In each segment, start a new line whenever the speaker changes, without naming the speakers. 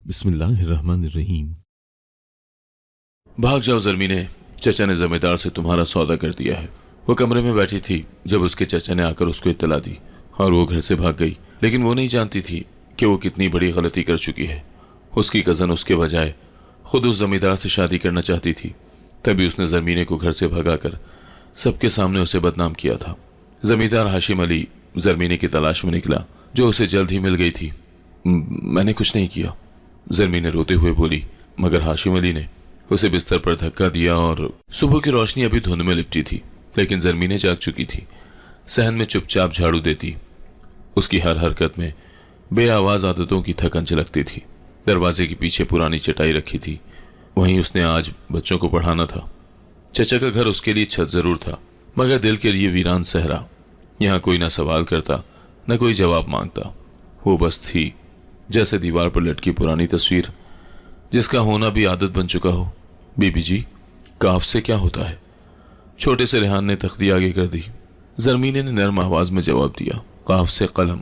बिस्मिल्लाहिर्रहमानिर्रहीम।
भाग जाओ ज़रमीने, चचा ने जमींदार से तुम्हारा सौदा कर दिया है। वो कमरे में बैठी थी जब उसके चचा ने आकर उसको इत्तला दी और वो घर से भाग गई। लेकिन वो नहीं जानती थी कि वो कितनी बड़ी गलती कर चुकी है। उसकी कज़न उसके बजाय खुद उस जमींदार से शादी करना चाहती थी, तभी उसने ज़रमीने को घर से भगाकर सबके सामने उसे बदनाम किया था। जमींदार हाशिम अली ज़रमीने की तलाश में निकला, जो उसे जल्द ही मिल गई थी। मैंने कुछ नहीं किया, ज़रमीने रोते हुए बोली, मगर हाशिम अली ने उसे बिस्तर पर धक्का दिया और सुबह की रोशनी अभी धुंध में लिपटी थी, लेकिन ज़रमीने जाग चुकी थी। सहन में चुपचाप झाड़ू देती, उसकी हर हरकत में बेआवाज आदतों की थकन झलकती थी। दरवाजे के पीछे पुरानी चटाई रखी थी, वहीं उसने आज बच्चों को पढ़ाना था। चचा का घर उसके लिए छत जरूर था, मगर दिल के लिए वीरान सहरा। यहाँ कोई ना सवाल करता, न कोई जवाब मांगता। वो बस थी जैसे दीवार पर लटकी पुरानी तस्वीर, जिसका होना भी आदत बन चुका हो। बीबी जी, काफ से क्या होता है? छोटे से रेहान ने तख्ती आगे कर दी। ज़रमीने ने नरम आवाज में जवाब दिया, काफ से कलम।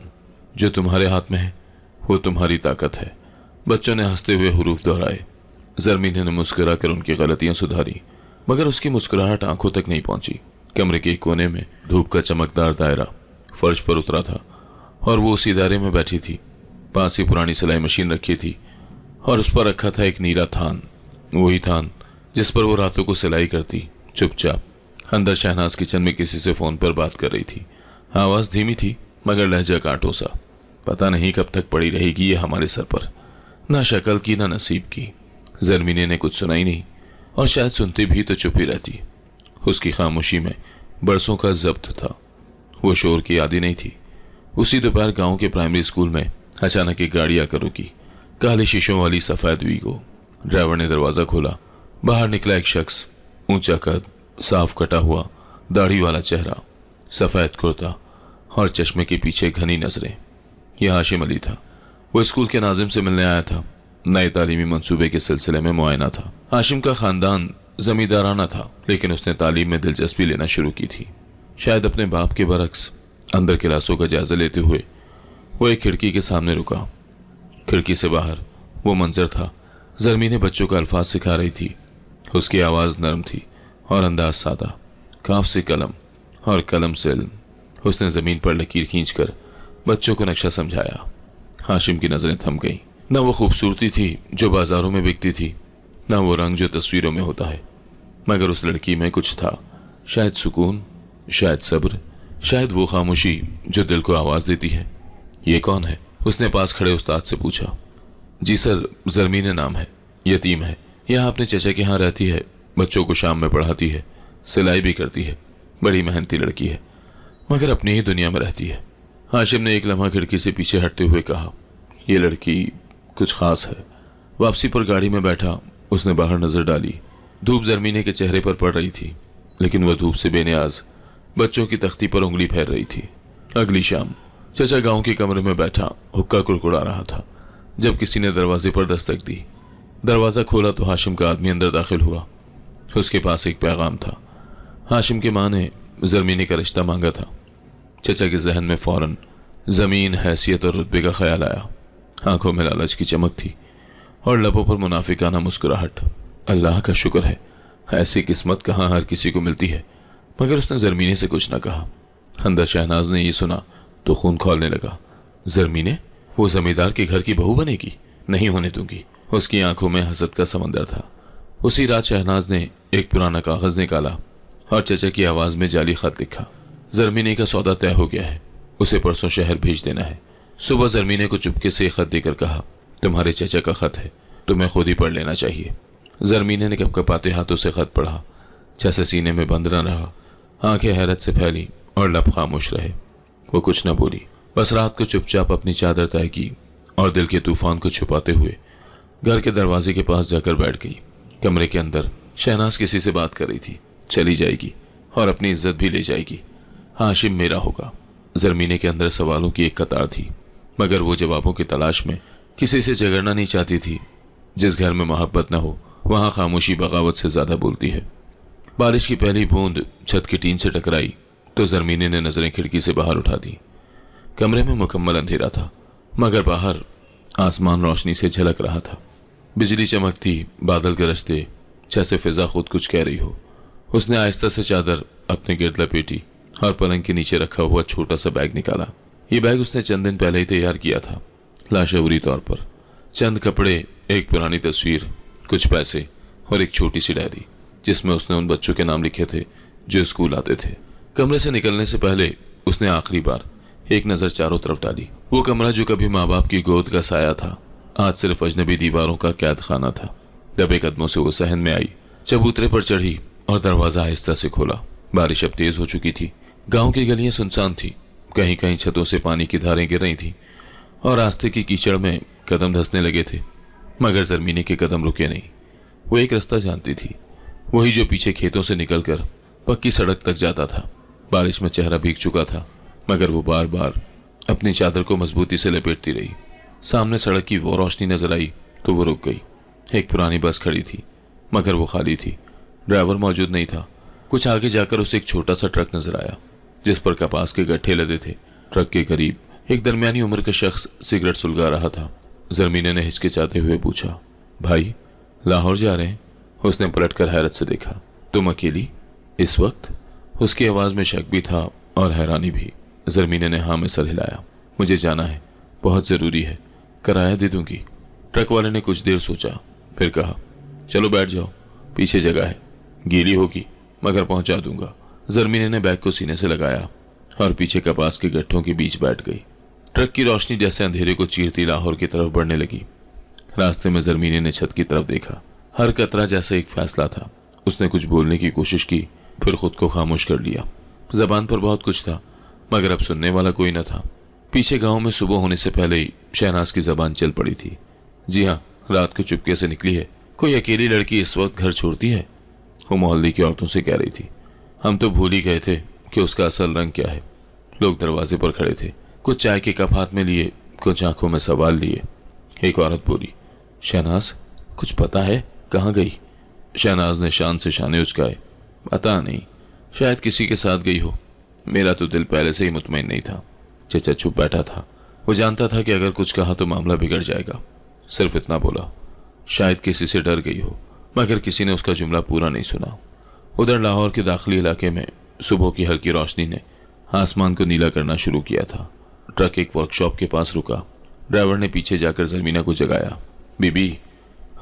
जो तुम्हारे हाथ में है वो तुम्हारी ताकत है। बच्चों ने हंसते हुए हुरूफ दोहराए। ज़रमीने ने मुस्कुरा कर उनकी गलतियां सुधारी, मगर उसकी मुस्कुराहट आंखों तक नहीं पहुंची। कमरे के एक कोने में धूप का चमकदार दायरा फर्श पर उतरा था और वो उसी दायरे में बैठी थी। पास ही पुरानी सिलाई मशीन रखी थी और उस पर रखा था एक नीला थान, वही थान जिस पर वो रातों को सिलाई करती। चुपचाप अंदर शहनाज किचन में किसी से फोन पर बात कर रही थी। आवाज धीमी थी मगर लहजा कांटों सा। पता नहीं कब तक पड़ी रहेगी ये हमारे सर पर, ना शक्ल की ना नसीब की। ज़रमीने ने कुछ सुना ही नहीं, और शायद सुनती भी तो चुप ही रहती। उसकी खामोशी में बरसों का जब्त था। वो शोर की आदी नहीं थी। उसी दोपहर गांव के प्राइमरी स्कूल में अचानक एक गाड़ी आकर रुकी, काले शीशों वाली सफेद वीगो। ड्राइवर ने दरवाजा खोला। बाहर निकला एक शख्स, ऊंचा कद, साफ कटा हुआ, दाढ़ी वाला चेहरा, सफेद कुर्ता और चश्मे के पीछे घनी नजरें। यह हाशिम अली था। वो स्कूल के नाजिम से मिलने आया था। नए तालीमी मंसूबे के सिलसिले में मुआयना था। हाशिम का खानदान जमींदाराना था, लेकिन उसने तालीम में दिलचस्पी लेना शुरू की थी। शायद अपने बाप के बरक्स अंदर क्लासों का जायजा लेते हुए वो एक खिड़की के सामने रुका। खिड़की से बाहर वो मंजर था। ज़रमीने बच्चों का अल्फाज सिखा रही थी। उसकी आवाज़ नरम थी और अंदाज सादा। काफ से कलम और कलम से इल्म। उसने ज़मीन पर लकीर खींचकर बच्चों को नक्शा समझाया। हाशिम की नज़रें थम गईं। न वो खूबसूरती थी जो बाजारों में बिकती थी, न वो रंग जो तस्वीरों में होता है, मगर उस लड़की में कुछ था। शायद सुकून, शायद सब्र, शायद वो खामोशी जो दिल को आवाज़ देती है। ये कौन है? उसने पास खड़े उस्ताद से पूछा। जी सर, ज़रमीने नाम है, यतीम है। यहाँ अपने चचा के यहाँ रहती है, बच्चों को शाम में पढ़ाती है, सिलाई भी करती है। बड़ी मेहनती लड़की है, मगर अपनी ही दुनिया में रहती है। हाशिम ने एक लम्हा खिड़की से पीछे हटते हुए कहा, यह लड़की कुछ खास है। वापसी पर गाड़ी में बैठा उसने बाहर नजर डाली। धूप ज़रमीने के चेहरे पर पड़ रही थी, लेकिन वह धूप से बेनियाज बच्चों की तख्ती पर उंगली फेर रही थी। अगली शाम चचा गांव के कमरे में बैठा हुक्का कुड़कुड़ा रहा था जब किसी ने दरवाजे पर दस्तक दी। दरवाजा खोला तो हाशिम का आदमी अंदर दाखिल हुआ। उसके पास एक पैगाम था। हाशिम की मां ने ज़रमीने का रिश्ता मांगा था। चचा के जहन में फौरन जमीन, हैसियत और रुतबे का ख्याल आया। आंखों में लालच की चमक थी और लबों पर मुनाफिकाना मुस्कुराहट। अल्लाह का शुक्र है, ऐसी किस्मत कहाँ हर किसी को मिलती है। मगर उसने ज़रमीने से कुछ न कहा। अंदर शहनाज ने यह सुना तो खून खौलने लगा। ज़रमीने वो जमींदार के घर की बहू बनेगी? नहीं होने दूंगी। उसकी आंखों में हसद का समंदर था। उसी रात शहनाज ने एक पुराना कागज निकाला और चचा की आवाज में जाली खत लिखा। ज़रमीने का सौदा तय हो गया है, उसे परसों शहर भेज देना है। सुबह ज़रमीने को चुपके से खत देकर कहा, तुम्हारे चचा का खत है, तुम्हें खुद ही पढ़ लेना चाहिए। ज़रमीने ने कपकपाते हाथों से खत पढ़ा, जैसे सीने में बंद न रहा। आंखें हैरत से फैली और लब खामोश रहे। वो कुछ न बोली, बस रात को चुपचाप अपनी चादर तय की और दिल के तूफान को छुपाते हुए घर के दरवाजे के पास जाकर बैठ गई। कमरे के अंदर शहनाज किसी से बात कर रही थी। चली जाएगी और अपनी इज्जत भी ले जाएगी। हाशिम मेरा होगा। ज़रमीने के अंदर सवालों की एक कतार थी, मगर वो जवाबों की तलाश में किसी से झगड़ना नहीं चाहती थी। जिस घर में मोहब्बत न हो वहाँ खामोशी बगावत से ज़्यादा बोलती है। बारिश की पहली बूंद छत की टीन से टकराई तो ज़रमीने ने नजरें खिड़की से बाहर उठा दी। कमरे में मुकम्मल अंधेरा था, मगर बाहर आसमान रोशनी से झलक रहा था। बिजली चमकती, बादल गरजते, जैसे फिजा खुद कुछ कह रही हो। उसने आहिस्ता से चादर अपने गिर्द लपेटी और पलंग के नीचे रखा हुआ छोटा सा बैग निकाला। ये बैग उसने चंद दिन पहले ही तैयार किया था, लाशऊरी तौर पर। चंद कपड़े, एक पुरानी तस्वीर, कुछ पैसे और एक छोटी सी डायरी जिसमें उसने उन बच्चों के नाम लिखे थे जो स्कूल आते थे। कमरे से निकलने से पहले उसने आखिरी बार एक नजर चारों तरफ डाली। वो कमरा जो कभी माँ बाप की गोद का साया था, आज सिर्फ अजनबी दीवारों का कैद खाना था। दबे कदमों से वो सहन में आई, चबूतरे पर चढ़ी और दरवाजा आहिस्ता से खोला। बारिश अब तेज हो चुकी थी। गांव की गलियां सुनसान थी, कहीं कहीं छतों से पानी की धारें गिर रही थीं और रास्ते की कीचड़ में कदम धंसने लगे थे, मगर जरमीने के कदम रुके नहीं। वो एक रास्ता जानती थी, वही जो पीछे खेतों से निकलकर पक्की सड़क तक जाता था। बारिश में चेहरा भीग चुका था, मगर वो बार बार अपनी चादर को मजबूती से लपेटती रही। सामने सड़क की वो रोशनी नजर आई तो वो रुक गई। एक पुरानी बस खड़ी थी, मगर वो खाली थी। ड्राइवर मौजूद नहीं था। कुछ आगे जाकर उसे एक छोटा सा ट्रक नजर आया जिस पर कपास के गट्ठे लदे थे। ट्रक के करीब एक दरमियानी उम्र का शख्स सिगरेट सुलगा रहा था। जरमीने ने हिचकिचाते हुए पूछा, भाई लाहौर जा रहे हैं? उसने पलटकर हैरत से देखा। तुम अकेली इस वक्त? उसकी आवाज में शक भी था और हैरानी भी। जरमीने ने हाँ में सर हिलाया। मुझे जाना है, बहुत जरूरी है, किराया दे दूंगी। ट्रक वाले ने कुछ देर सोचा, फिर कहा, चलो बैठ जाओ, पीछे जगह है, गीली होगी मगर पहुंचा दूंगा। जरमीने ने बैग को सीने से लगाया और पीछे कपास के गट्ठों के बीच बैठ गई। ट्रक की रोशनी जैसे अंधेरे को चीरती लाहौर की तरफ बढ़ने लगी। रास्ते में जरमीने ने छत की तरफ देखा। हर कतरा जैसा एक फैसला था। उसने कुछ बोलने की कोशिश की, फिर खुद को खामोश कर लिया। जबान पर बहुत कुछ था, मगर अब सुनने वाला कोई न था। पीछे गांव में सुबह होने से पहले ही शहनाज की जबान चल पड़ी थी। जी हाँ, रात को चुपके से निकली है। कोई अकेली लड़की इस वक्त घर छोड़ती है? वो मोहल्ले की औरतों से कह रही थी। हम तो भूल ही गए थे कि उसका असल रंग क्या है। लोग दरवाजे पर खड़े थे, कुछ चाय के कप हाथ में लिए, कुछ आंखों में सवाल लिए। एक औरत बोली, शहनाज, कुछ पता है, कहाँ गई? शहनाज ने शान से शाने उचकाए, पता नहीं, शायद किसी के साथ गई हो। मेरा तो दिल पहले से ही मुतमईन नहीं था। चचा चुप बैठा था। वो जानता था कि अगर कुछ कहा तो मामला बिगड़ जाएगा। सिर्फ इतना बोला, शायद किसी से डर गई हो, मगर किसी ने उसका जुमला पूरा नहीं सुना। उधर लाहौर के दाखिली इलाके में सुबह की हल्की रोशनी ने आसमान को नीला करना शुरू किया था। ट्रक एक वर्कशॉप के पास रुका। ड्राइवर ने पीछे जाकर जरमीना को जगाया। बीबी,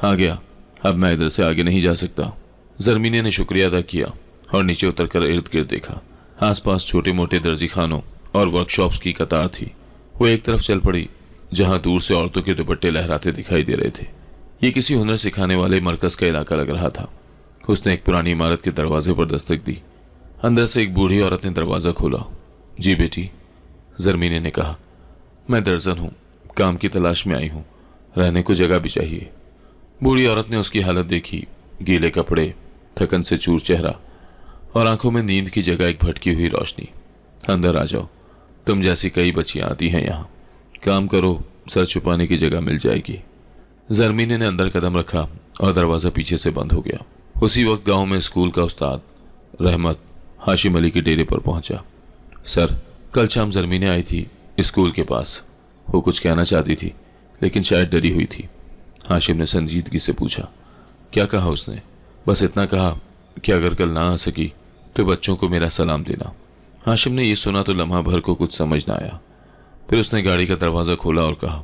आ गया, अब मैं इधर से आगे नहीं जा सकता। जरमीने ने शुक्रिया अदा किया और नीचे उतरकर इर्द गिर्द देखा। आसपास छोटे मोटे दर्जी खानों और वर्कशॉप्स की कतार थी। वो एक तरफ चल पड़ी जहां दूर से औरतों के दुपट्टे लहराते दिखाई दे रहे थे। ये किसी हुनर सिखाने वाले मरकज का इलाका लग रहा था। उसने एक पुरानी इमारत के दरवाजे पर दस्तक दी। अंदर से एक बूढ़ी औरत ने दरवाजा खोला। जी बेटी, जरमीने ने कहा, मैं दर्जन हूँ, काम की तलाश में आई हूँ, रहने को जगह भी चाहिए। बूढ़ी औरत ने उसकी हालत देखी, गीले कपड़े, थकन से चूर चेहरा और आंखों में नींद की जगह एक भटकी हुई रोशनी। अंदर आ जाओ, तुम जैसी कई बच्चियां आती हैं यहाँ। काम करो, सर छुपाने की जगह मिल जाएगी। जरमीने ने अंदर कदम रखा और दरवाजा पीछे से बंद हो गया। उसी वक्त गांव में स्कूल का उस्ताद रहमत हाशिम अली के डेरे पर पहुंचा। सर, कल शाम जरमीने आई थी स्कूल के पास। वो कुछ कहना चाहती थी, लेकिन शायद डरी हुई थी। हाशिम ने संजीदगी से पूछा, क्या कहा उसने? बस इतना कहा कि अगर कल ना आ सकी तो बच्चों को मेरा सलाम देना। हाशिम ने यह सुना तो लम्हा भर को कुछ समझ ना आया। फिर उसने गाड़ी का दरवाज़ा खोला और कहा,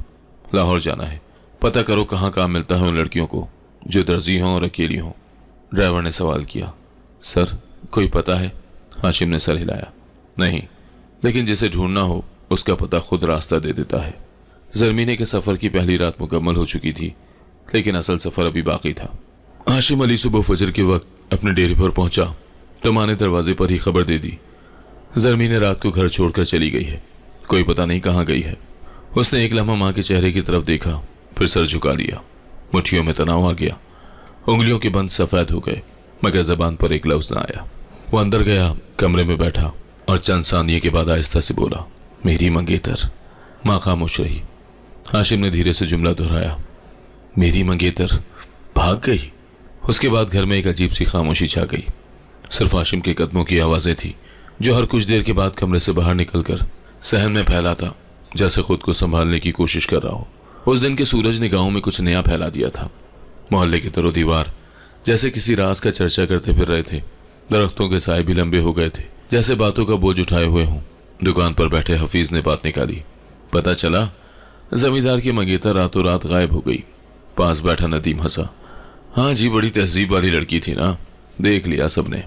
लाहौर जाना है, पता करो कहाँ काम मिलता है उन लड़कियों को जो दर्जी हों और अकेली हों। ड्राइवर ने सवाल किया, सर कोई पता है? हाशिम ने सर हिलाया, नहीं, लेकिन जिसे ढूंढना हो उसका पता खुद रास्ता दे देता है। जरमीने के सफ़र की पहली रात मुकम्मल हो चुकी थी, लेकिन असल सफ़र अभी बाकी था। हाशिम अली सुबह फजर के वक्त अपने डेरे पर पहुंचा तो माँ ने दरवाजे पर ही खबर दे दी, जरमीने रात को घर छोड़कर चली गई है, कोई पता नहीं कहाँ गई है। उसने एक लम्हा माँ के चेहरे की तरफ देखा, फिर सर झुका लिया। मुट्ठियों में तनाव आ गया, उंगलियों के बंद सफ़ेद हो गए, मगर जबान पर एक लफ्ज़ ना आया। वो अंदर गया, कमरे में बैठा और चंद सानिये के बाद आहिस्ता से बोला, मेरी मंगेतर। माँ खामोश रही। हाशिम ने धीरे से जुमला दोहराया, मेरी मंगेतर भाग गई। उसके बाद घर में एक अजीब सी खामोशी छा गई। सिर्फ हाशिम के कदमों की आवाज़ें थी जो हर कुछ देर के बाद कमरे से बाहर निकलकर सहन में फैला था, जैसे खुद को संभालने की कोशिश कर रहा हो। उस दिन के सूरज ने गांव में कुछ नया फैला दिया था। मोहल्ले के तरो दीवार जैसे किसी राज का चर्चा करते फिर रहे थे। दरख्तों के साए भी लंबे हो गए थे, जैसे बातों का बोझ उठाए हुए हों। दुकान पर बैठे हफीज ने बात निकाली। पता चला जमींदार की मंगेतर रातों रात गायब हो गई। पास बैठा नदीम हंसा। हाँ जी, बड़ी तहजीब वाली लड़की थी ना, देख लिया सबने।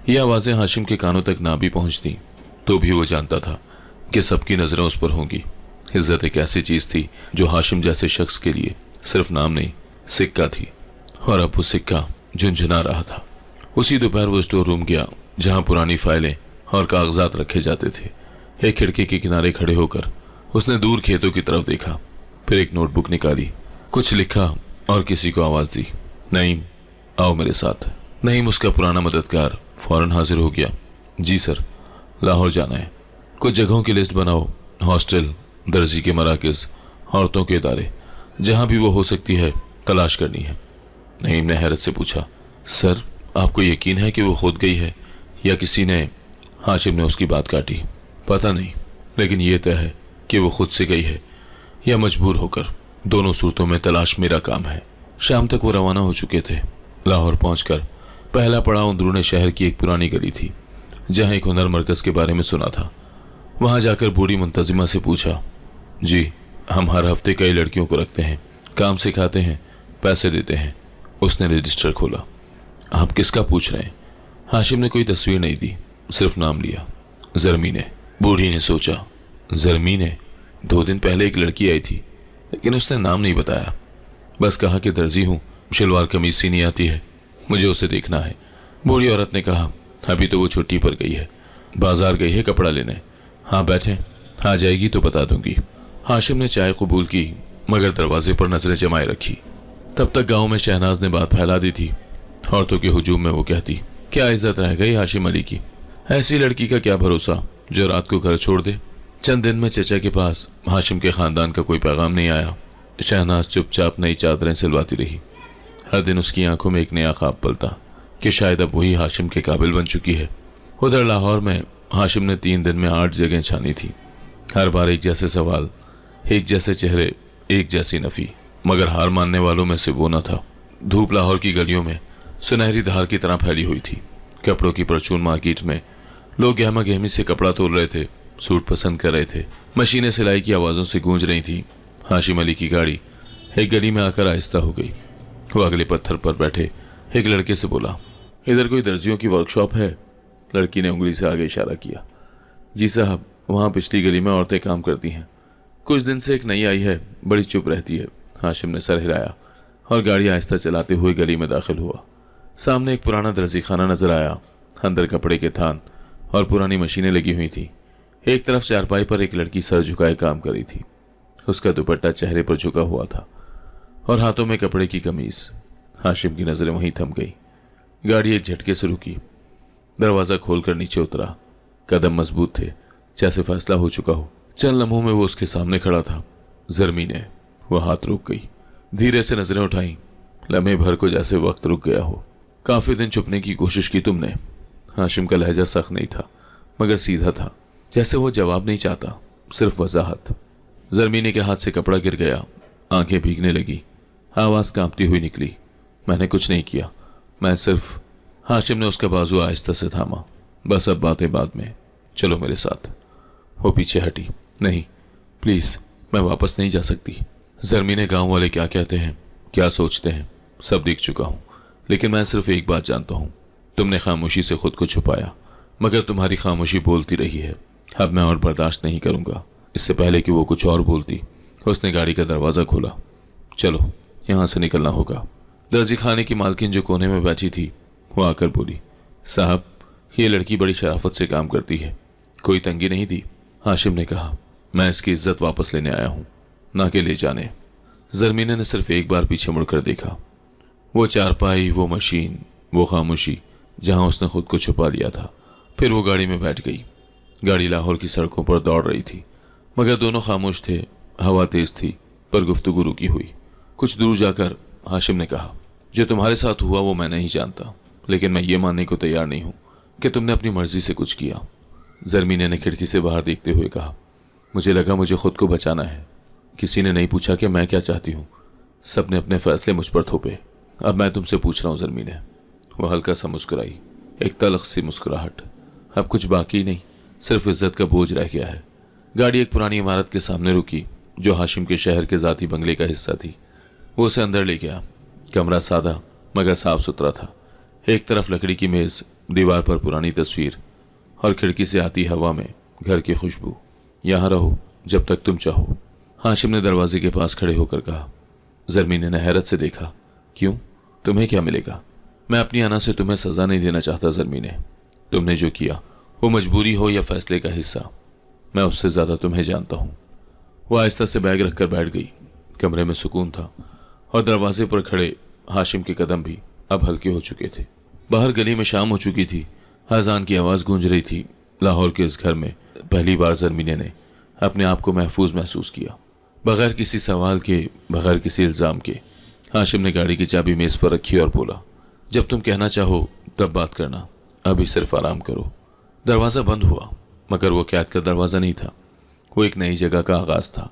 ये आवाजें हाशिम के कानों तक ना भी पहुंचती तो भी वो जानता था कि सबकी नजरें उस पर होंगी। इज्जत एक ऐसी चीज थी जो हाशिम जैसे शख्स के लिए सिर्फ नाम नहीं, सिक्का थी। और अब वो सिक्का झुंझुना रहा था। उसी दोपहर वो स्टोर रूम गया जहां पुरानी फाइलें और कागजात रखे जाते थे। एक खिड़की के किनारे खड़े होकर उसने दूर खेतों की तरफ देखा, फिर एक नोटबुक निकाली, कुछ लिखा और किसी को आवाज दी। नईम, आओ मेरे साथ। नईम, उसका पुराना मददगार, फौरन हाजिर हो गया। जी सर, लाहौर जाना है। कुछ जगहों की लिस्ट बनाओ, हॉस्टल, दर्जी के मराकज, औरतों के इदारे, जहां भी वो हो सकती है तलाश करनी है। नईम ने हैरत से पूछा, सर आपको यकीन है कि वो खुद गई है या किसी ने? हाशिम ने उसकी बात काटी। पता नहीं, लेकिन ये तय है कि वो खुद से गई है या मजबूर होकर। दोनों सूरतों में तलाश मेरा काम है। शाम तक वो रवाना हो चुके थे। लाहौर पहुंचकर पहला पड़ाव अंदरूनी शहर की एक पुरानी गली थी जहां एक हुनर मरकज के बारे में सुना था। वहां जाकर बूढ़ी मुंतजिमा से पूछा, जी हम हर हफ्ते कई लड़कियों को रखते हैं, काम सिखाते हैं, पैसे देते हैं। उसने रजिस्टर खोला। आप किसका पूछ रहे हैं? हाशिम ने कोई तस्वीर नहीं दी, सिर्फ नाम लिया, जरमीन। बूढ़ी ने सोचा, जरमीन? 2 दिन पहले एक लड़की आई थी, लेकिन उसने नाम नहीं बताया। बस कहा कि दर्जी हूं, शलवार कमीज सीनी आती है, मुझे उसे देखना है। बूढ़ी औरत ने कहा, अभी तो वो छुट्टी पर गई है, बाजार गई है कपड़ा लेने। हाँ बैठे, आ जाएगी तो बता दूंगी। हाशिम ने चाय कबूल की, मगर दरवाजे पर नजरें जमाए रखी। तब तक गांव में शहनाज ने बात फैला दी थी। औरतों के हुजूम में वो कहती, क्या इज्जत रह गई हाशिम अली की? ऐसी लड़की का क्या भरोसा जो रात को घर छोड़ दे। चंद दिन में चचा के पास हाशिम के खानदान का कोई पैगाम नहीं आया। शहनाज चुपचाप नई चादरें सिलवाती रही। हर दिन उसकी आंखों में एक नया ख्वाब पलता कि शायद अब वही हाशिम के काबिल बन चुकी है। उधर लाहौर में हाशिम ने 3 दिन में 8 जगह छानी थी। हर बार एक जैसे सवाल, एक जैसे चेहरे, एक जैसी नफी, मगर हार मानने वालों में से वो न था। धूप लाहौर की गलियों में सुनहरी धार की तरह फैली हुई थी। कपड़ों की परचून मार्केट में लोग गहमा गहमी से कपड़ा तोल रहे थे, सूट पसंद कर रहे थे। मशीनें सिलाई की आवाज़ों से गूंज रही थी। हाशिम अली की गाड़ी एक गली में आकर आहिस्ता हो गई। वो अगले पत्थर पर बैठे एक लड़के से बोला, इधर कोई दर्जियों की वर्कशॉप है? लड़की ने उंगली से आगे इशारा किया। जी साहब, वहाँ पिछली गली में औरतें काम करती हैं। कुछ दिन से एक नई आई है, बड़ी चुप रहती है। हाशिम ने सर हिलाया और गाड़ी आहिस्ता चलाते हुए गली में दाखिल हुआ। सामने एक पुराना दर्जी खाना नजर आया। अंदर कपड़े के थान और पुरानी मशीनें लगी हुई थी। एक तरफ चारपाई पर एक लड़की सर झुकाए काम कर रही थी। उसका दुपट्टा चेहरे पर झुका हुआ था और हाथों में कपड़े की कमीज। हाशिम की नजरें वहीं थम गई। गाड़ी एक झटके से रुकी। दरवाजा खोलकर नीचे उतरा। कदम मजबूत थे, जैसे फैसला हो चुका हो। चंद लम्हों में वो उसके सामने खड़ा था। जरमीन। वह हाथ रुक गई, धीरे से नजरें उठाई। लम्हे भर को जैसे वक्त रुक गया हो। काफी दिन छुपने की कोशिश की तुमने। हाशिम का लहजा सख्त नहीं था, मगर सीधा था, जैसे वो जवाब नहीं चाहता, सिर्फ वजाहत। जरमीने के हाथ से कपड़ा गिर गया। आंखें भीगने लगी। आवाज कांपती हुई निकली, मैंने कुछ नहीं किया, मैं सिर्फ। हाशिम ने उसका बाजू आहिस्ता से थामा। बस अब बातें बाद में, चलो मेरे साथ। वो पीछे हटी। नहीं प्लीज, मैं वापस नहीं जा सकती। जरमीने, गांव वाले क्या कहते हैं, क्या सोचते हैं, सब देख चुका हूं, लेकिन मैं सिर्फ एक बात जानता हूं, तुमने खामोशी से खुद को छुपाया, मगर तुम्हारी खामोशी बोलती रही है। अब मैं और बर्दाश्त नहीं करूंगा। इससे पहले कि वो कुछ और बोलती, उसने गाड़ी का दरवाजा खोला। चलो, यहां से निकलना होगा। दर्जी खाने की मालकिन जो कोने में बैठी थी, वो आकर बोली, साहब ये लड़की बड़ी शराफत से काम करती है, कोई तंगी नहीं दी। हाशिम ने कहा, मैं इसकी इज्जत वापस लेने आया हूं, ना कि ले जाने। जरमीने ने सिर्फ एक बार पीछे मुड़कर देखा। वो चारपाई, वो मशीन, वो खामोशी जहां उसने खुद को छुपा लिया था। फिर वो गाड़ी में बैठ गई। गाड़ी लाहौर की सड़कों पर दौड़ रही थी, मगर दोनों खामोश थे। हवा तेज थी, पर गुफ्तगू रुकी हुई। कुछ दूर जाकर हाशिम ने कहा, जो तुम्हारे साथ हुआ वो मैं नहीं जानता, लेकिन मैं ये मानने को तैयार नहीं हूं कि तुमने अपनी मर्जी से कुछ किया। जरमीने ने खिड़की से बाहर देखते हुए कहा, मुझे लगा मुझे खुद को बचाना है, किसी ने नहीं पूछा कि मैं क्या चाहती हूँ। सबने अपने फैसले मुझ पर थोपे। अब मैं तुमसे पूछ रहा हूँ ज़रमीने। वो हल्का सा मुस्कुराई, एक तलख सी मुस्कुराहट। अब कुछ बाकी नहीं, सिर्फ इज्जत का बोझ रह गया है। गाड़ी एक पुरानी इमारत के सामने रुकी जो हाशिम के शहर के ज़ाती बंगले का हिस्सा थी। वो उसे अंदर ले गया। कमरा सादा मगर साफ सुथरा था। एक तरफ लकड़ी की मेज़, दीवार पर पुरानी तस्वीर और खिड़की से आती हवा में घर की खुशबू। यहाँ रहो जब तक तुम चाहो, हाशिम ने दरवाजे के पास खड़े होकर कहा। ज़रमीने ने हैरत से देखा। क्यों, तुम्हें क्या मिलेगा? मैं अपनी अना से तुम्हें सज़ा नहीं देना चाहता ज़रमीने। तुमने जो किया वो मजबूरी हो या फैसले का हिस्सा, मैं उससे ज़्यादा तुम्हें जानता हूँ। वो आहिस्ता से बैग रखकर बैठ गई। कमरे में सुकून था और दरवाजे पर खड़े हाशिम के कदम भी अब हल्के हो चुके थे। बाहर गली में शाम हो चुकी थी। अज़ान की आवाज़ गूंज रही थी। लाहौर के इस घर में पहली बार ज़रमीने ने अपने आप को महफूज महसूस किया। बगैर किसी सवाल के, बगैर किसी इल्ज़ाम के, हाशिम ने गाड़ी की चाबी मेज़ पर रखी और बोला, जब तुम कहना चाहो तब बात करना, अभी सिर्फ आराम करो। दरवाज़ा बंद हुआ, मगर वो कैद का दरवाज़ा नहीं था। वो एक नई जगह का आगाज़ था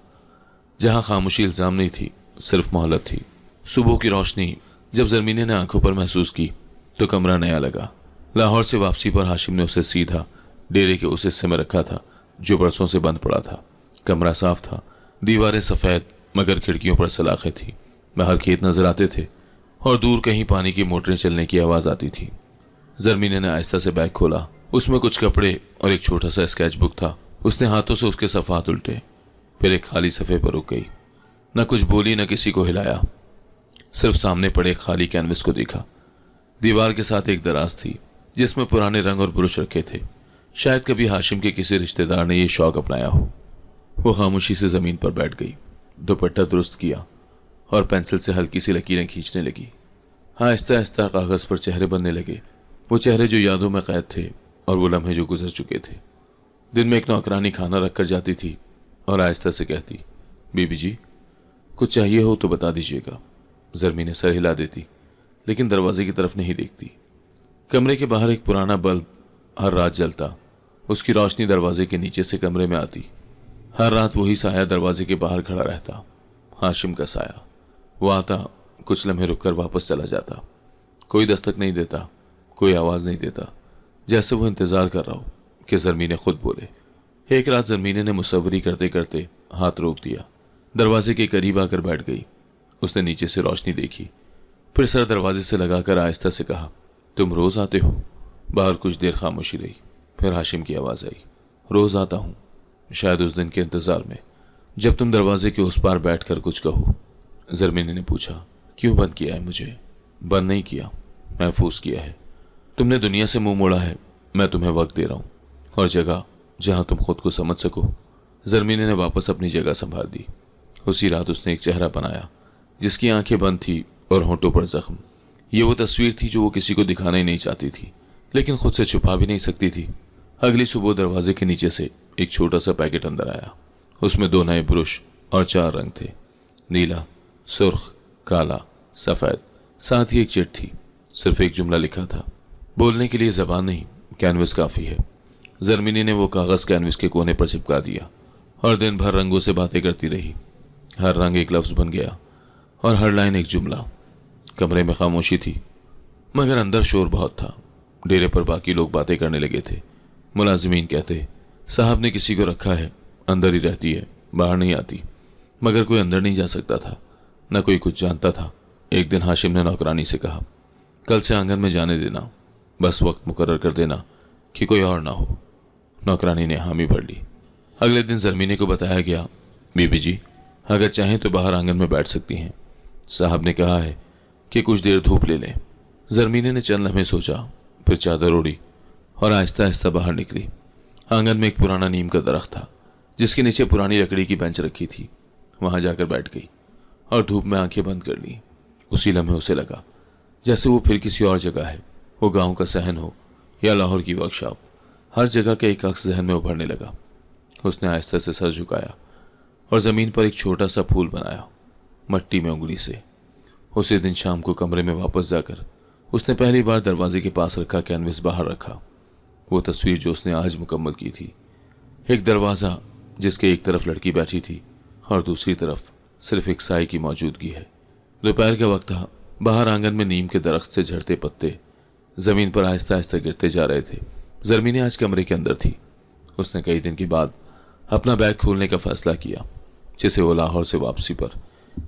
जहाँ खामोशी इल्ज़ाम नहीं थी, सिर्फ मोहलत थी। सुबह की रोशनी जब ज़रमीने ने आंखों पर महसूस की तो कमरा नया लगा। लाहौर से वापसी पर हाशिम ने उसे सीधा डेरे के उस हिस्से में रखा था जो बरसों से बंद पड़ा था। कमरा साफ था, दीवारें सफ़ेद मगर खिड़कियों पर सलाखें थी। बाहर खेत नजर आते थे और दूर कहीं पानी की मोटरें चलने की आवाज़ आती थी। ज़रमीने ने आहिस्ता से बैग खोला। उसमें कुछ कपड़े और एक छोटा सा स्केच बुक था। उसने हाथों से उसके सफ़ात उल्टे, फिर एक खाली सफ़े पर रुक गई। न कुछ बोली, न किसी को हिलाया, सिर्फ सामने पड़े खाली कैनवस को देखा। दीवार के साथ एक दराज थी जिसमें पुराने रंग और ब्रुश रखे थे। शायद कभी हाशिम के किसी रिश्तेदार ने यह शौक अपनाया हो। वो खामोशी से ज़मीन पर बैठ गई, दुपट्टा दुरुस्त किया और पेंसिल से हल्की सी लकीरें खींचने लगी। आहिस्ता आहिस्ता कागज़ पर चेहरे बनने लगे, वो चेहरे जो यादों में कैद थे और वो लम्हे जो गुजर चुके थे। दिन में एक नौकरानी खाना रख कर जाती थी और आहिस्ता से कहती, बीबी जी कुछ चाहिए हो तो बता दीजिएगा। ज़रमीने सर हिला देती, लेकिन दरवाजे की तरफ नहीं देखती। कमरे के बाहर एक पुराना बल्ब हर रात जलता। उसकी रोशनी दरवाजे के नीचे से कमरे में आती। हर रात वही साया दरवाजे के बाहर खड़ा रहता, हाशिम का साया। वो आता, कुछ लम्हे रुककर वापस चला जाता। कोई दस्तक नहीं देता, कोई आवाज़ नहीं देता, जैसे वो इंतज़ार कर रहा हो कि ज़रमीने खुद बोले। एक रात ज़रमीने ने मुसव्वरी करते करते हाथ रोक दिया। दरवाजे के करीब आकर बैठ गई। उसने नीचे से रोशनी देखी, फिर सर दरवाजे से लगाकर आहिस्ता से कहा, तुम रोज़ आते हो? बाहर कुछ देर खामोशी रही, फिर हाशिम की आवाज़ आई, रोज़ आता हूँ, शायद उस दिन के इंतज़ार में जब तुम दरवाजे के उस पार बैठ कर कुछ कहो। ज़रमीने ने पूछा, क्यों बंद किया है मुझे? बंद नहीं किया, महफूज किया है। तुमने दुनिया से मुंह मोड़ा है, मैं तुम्हें वक्त दे रहा हूँ और जगह जहाँ तुम खुद को समझ सको। ज़रमीने ने वापस अपनी जगह संभाल दी। उसी रात उसने एक चेहरा बनाया जिसकी आंखें बंद थी और होंठों पर जख्म। ये वो तस्वीर थी जो वो किसी को दिखाना ही नहीं चाहती थी, लेकिन खुद से छुपा भी नहीं सकती थी। अगली सुबह दरवाजे के नीचे से एक छोटा सा पैकेट अंदर आया। उसमें 2 नए ब्रश और 4 रंग थे, नीला, सुर्ख, काला, सफ़ेद। साथ ही एक चिट थी, सिर्फ एक जुमला लिखा था, बोलने के लिए ज़बान नहीं, कैनवस काफ़ी है। ज़रमीने ने वो कागज़ कैनवस के कोने पर चिपका दिया और दिन भर रंगों से बातें करती रही। हर रंग एक लफ्ज़ बन गया और हर लाइन एक जुमला। कमरे में खामोशी थी मगर अंदर शोर बहुत था। डेरे पर बाकी लोग बातें करने लगे थे। मुलाजिमीन कहते, साहब ने किसी को रखा है, अंदर ही रहती है, बाहर नहीं आती। मगर कोई अंदर नहीं जा सकता था, न कोई कुछ जानता था। एक दिन हाशिम ने नौकरानी से कहा, कल से आंगन में जाने देना, बस वक्त मुकर्रर कर देना कि कोई और ना हो। नौकरानी ने हामी भर ली। अगले दिन ज़रमीने को बताया गया, बीबी जी अगर चाहें तो बाहर आंगन में बैठ सकती हैं, साहब ने कहा है कि कुछ देर धूप ले लें। ज़रमीने ने चंद लम्हे सोचा, फिर चादर ओढ़ी और आहिस्ता आहिस्ता बाहर निकली। आंगन में एक पुराना नीम का दरख्त था जिसके नीचे पुरानी लकड़ी की बेंच रखी थी। वहां जाकर बैठ गई और धूप में आंखें बंद कर ली। उसी लम्हे उसे लगा जैसे वो फिर किसी और जगह है, वो गांव का सहन हो या लाहौर की वर्कशॉप। हर जगह का एक अक्स जहन में उभरने लगा। उसने आहिस्ता से सर झुकाया और ज़मीन पर एक छोटा सा फूल बनाया, मट्टी में उंगली से। उसी दिन शाम को कमरे में वापस जाकर उसने पहली बार दरवाजे के पास रखा कैनवस बाहर रखा। वो तस्वीर जो उसने आज मुकम्मल की थी, एक दरवाज़ा जिसके एक तरफ लड़की बैठी थी और दूसरी तरफ सिर्फ एक साए की मौजूदगी है। दोपहर का वक्त था। बाहर आंगन में नीम के दरख्त से झड़ते पत्ते जमीन पर आहिस्ता आहिस्ता गिरते जा रहे थे। जरमीने आज कमरे के अंदर थी। उसने कई दिन के बाद अपना बैग खोलने का फैसला किया, जिसे वो लाहौर से वापसी पर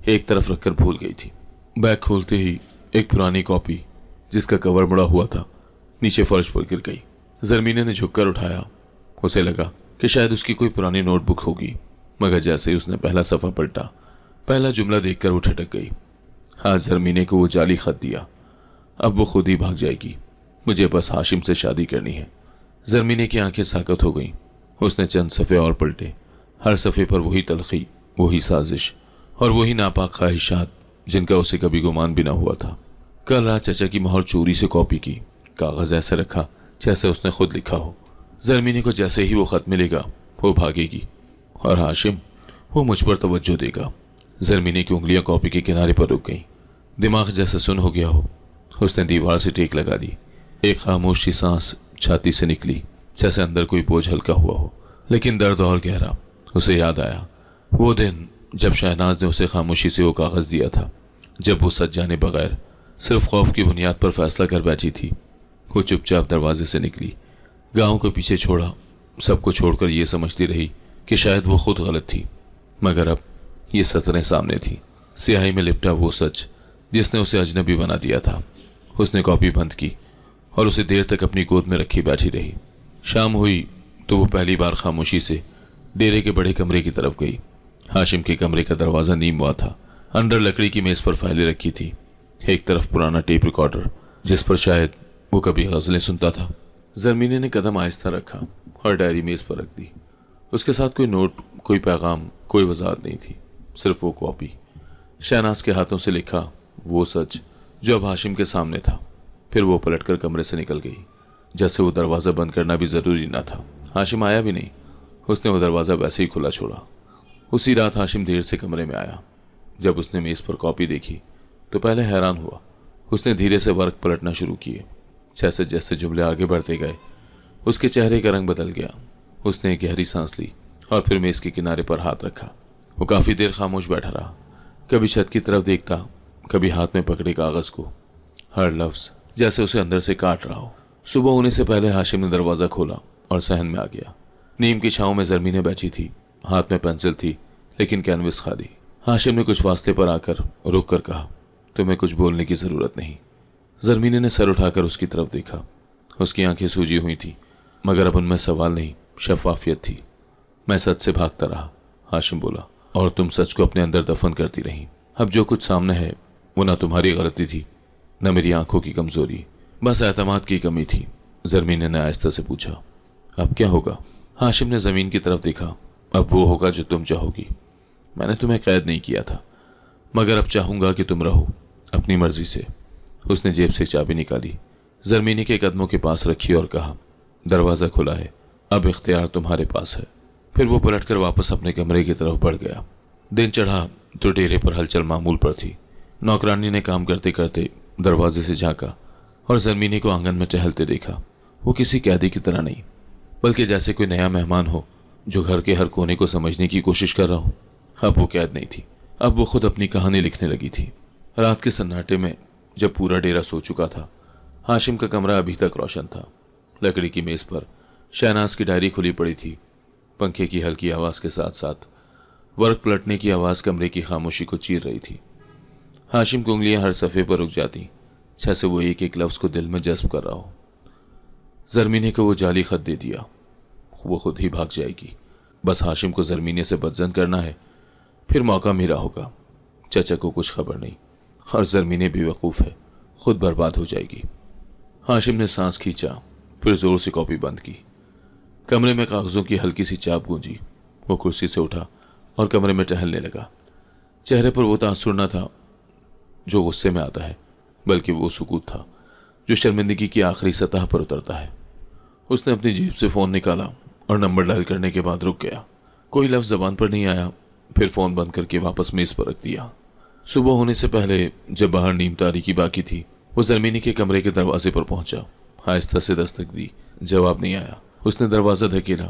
एक तरफ रखकर भूल गई थी। बैग खोलते ही एक पुरानी कॉपी जिसका कवर मुड़ा हुआ था नीचे फर्श पर गिर गई। जरमीने ने झुककर उठाया। उसे लगा कि शायद उसकी कोई पुरानी नोटबुक होगी, मगर जैसे ही उसने पहला सफ़ा पलटा, पहला जुमला देखकर वो ठटक गई। आज जरमीने को वो जाली खत दिया। अब वो खुद ही भाग जाएगी। मुझे बस हाशिम से शादी करनी है। जरमीने की आंखें साकत हो गईं। उसने चंद सफ़े और पलटे। हर सफ़े पर वही तलखी, वही साजिश और वही नापाक ख्वाहिशात जिनका उसे कभी गुमान भी न हुआ था। कल रात चचा की मोहर चोरी से कॉपी की। कागज़ ऐसे रखा जैसे उसने खुद लिखा हो। जरमीने को जैसे ही वो खत मिलेगा वो भागेगी और हाशिम वो मुझ पर तवज्जो देगा। जरमीने की उंगलियां कॉपी के किनारे पर रुक गईं। दिमाग जैसे सुन हो गया हो। उसने दीवार से टेक लगा दी। एक खामोश सी सांस छाती से निकली, जैसे अंदर कोई बोझ हल्का हुआ हो, लेकिन दर्द और गहरा। उसे याद आया वो दिन जब शहनाज ने उसे खामोशी से वो कागज़ दिया था, जब वो सच जाने बगैर सिर्फ खौफ की बुनियाद पर फैसला कर बैठी थी। वो चुपचाप दरवाजे से निकली, गांव को पीछे छोड़ा, सबको छोड़कर ये समझती रही कि शायद वो खुद गलत थी, मगर अब ये सतरें सामने थी। स्याही में लिपटा वो सच जिसने उसे अजनबी बना दिया था। उसने कॉपी बंद की और उसे देर तक अपनी गोद में रखी बैठी रही। शाम हुई तो वो पहली बार खामोशी से डेरे के बड़े कमरे की तरफ गई। हाशिम के कमरे का दरवाज़ा नीम हुआ था। अंदर लकड़ी की मेज़ पर फाइलें रखी थी। एक तरफ पुराना टेप रिकॉर्डर जिस पर शायद वो कभी गज़लें सुनता था। जरमीने ने कदम आहिस्ता रखा और डायरी मेज़ पर रख दी। उसके साथ कोई नोट, कोई पैगाम, कोई वजाहत नहीं थी, सिर्फ वो कॉपी। शहनाज के हाथों से लिखा वो सच जो अब हाशिम के सामने था। फिर वो पलटकर कमरे से निकल गई, जैसे वो दरवाज़ा बंद करना भी ज़रूरी न था। हाशिम आया भी नहीं। उसने वो दरवाज़ा वैसे ही खुला छोड़ा। उसी रात हाशिम देर से कमरे में आया। जब उसने मेज़ पर कॉपी देखी तो पहले हैरान हुआ। उसने धीरे से वर्क पलटना शुरू किए। जैसे जैसे जुमले आगे बढ़ते गए उसके चेहरे का रंग बदल गया। उसने एक गहरी सांस ली और फिर मेज़ के किनारे पर हाथ रखा। वो काफ़ी देर खामोश बैठा रहा, कभी छत की तरफ देखता, कभी हाथ में पकड़े कागज़ को। हर लफ्ज़ जैसे उसे अंदर से काट रहा हो। सुबह होने से पहले हाशिम ने दरवाज़ा खोला और सहन में आ गया। नीम की छाँव में जरमीने बैठी थी। हाथ में पेंसिल थी, लेकिन कैनवस खाली। हाशिम ने कुछ फासले पर आकर रुक कर कहा, तुम्हें कुछ बोलने की ज़रूरत नहीं। जरमीने ने सर उठाकर उसकी तरफ देखा। उसकी आंखें सूजी हुई थी, मगर अब उनमें सवाल नहीं, शफाफियत थी। मैं सच से भागता रहा, हाशिम बोला, और तुम सच को अपने अंदर दफन करती रही। अब जो कुछ सामने है वो ना तुम्हारी गलती थी, न मेरी आंखों की कमजोरी, बस एतमाद की कमी थी। जरमीने ने आहिस्ता से पूछा, अब क्या होगा? हाशिम ने ज़मीन की तरफ देखा। अब वो होगा जो तुम चाहोगी। मैंने तुम्हें कैद नहीं किया था, मगर अब चाहूंगा कि तुम रहो अपनी मर्जी से। उसने जेब से चाबी निकाली, जरमीने के कदमों के पास रखी और कहा, दरवाज़ा खुला है, अब इख्तियार तुम्हारे पास है। फिर वो पलटकर वापस अपने कमरे की तरफ बढ़ गया। दिन चढ़ा तो डेरे पर हलचल मामूल पर थी। नौकरानी ने काम करते करते दरवाजे से झांका और जरमीने को आंगन में टहलते देखा। वो किसी कैदी की तरह नहीं, बल्कि जैसे कोई नया मेहमान हो जो घर के हर कोने को समझने की कोशिश कर रहा हो। अब वो कैद नहीं थी, अब वो खुद अपनी कहानी लिखने लगी थी। रात के सन्नाटे में जब पूरा डेरा सो चुका था, हाशिम का कमरा अभी तक रोशन था। लकड़ी की मेज़ पर शहनाज की डायरी खुली पड़ी थी। पंखे की हल्की आवाज़ के साथ साथ वर्क पलटने की आवाज़ कमरे की खामोशी को चीर रही थी। हाशिम की उंगलियां हर सफ़े पर रुक जाती, जैसे वो एक एक लफ्ज़ को दिल में जज्ब कर रहा हो। जरमीने को वो जाली खत दे दिया। वो खुद ही भाग जाएगी। बस हाशिम को जरमीने से बदजन करना है, फिर मौका मेरा होगा। चचा को कुछ खबर नहीं और जरमीने बेवकूफ़ है, खुद बर्बाद हो जाएगी। हाशिम ने सांस खींचा, फिर जोर से कॉपी बंद की। कमरे में कागज़ों की हल्की सी चाप गूंजी। वो कुर्सी से उठा और कमरे में टहलने लगा। चेहरे पर वो तासुर न था जो गुस्से में आता है, बल्कि वो सुकूत था जो शर्मिंदगी की आखिरी सतह पर उतरता है। उसने अपनी जेब से फ़ोन निकाला और नंबर डायल करने के बाद रुक गया। कोई लफ्ज़ ज़बान पर नहीं आया। फिर फ़ोन बंद करके वापस मेज़ पर रख दिया। सुबह होने से पहले जब बाहर नीम तारीकी बाकी थी, वो जरमीने के कमरे के दरवाजे पर पहुंचा। आहिस्ता से दस्तक दी, जवाब नहीं आया। उसने दरवाज़ा धकेला।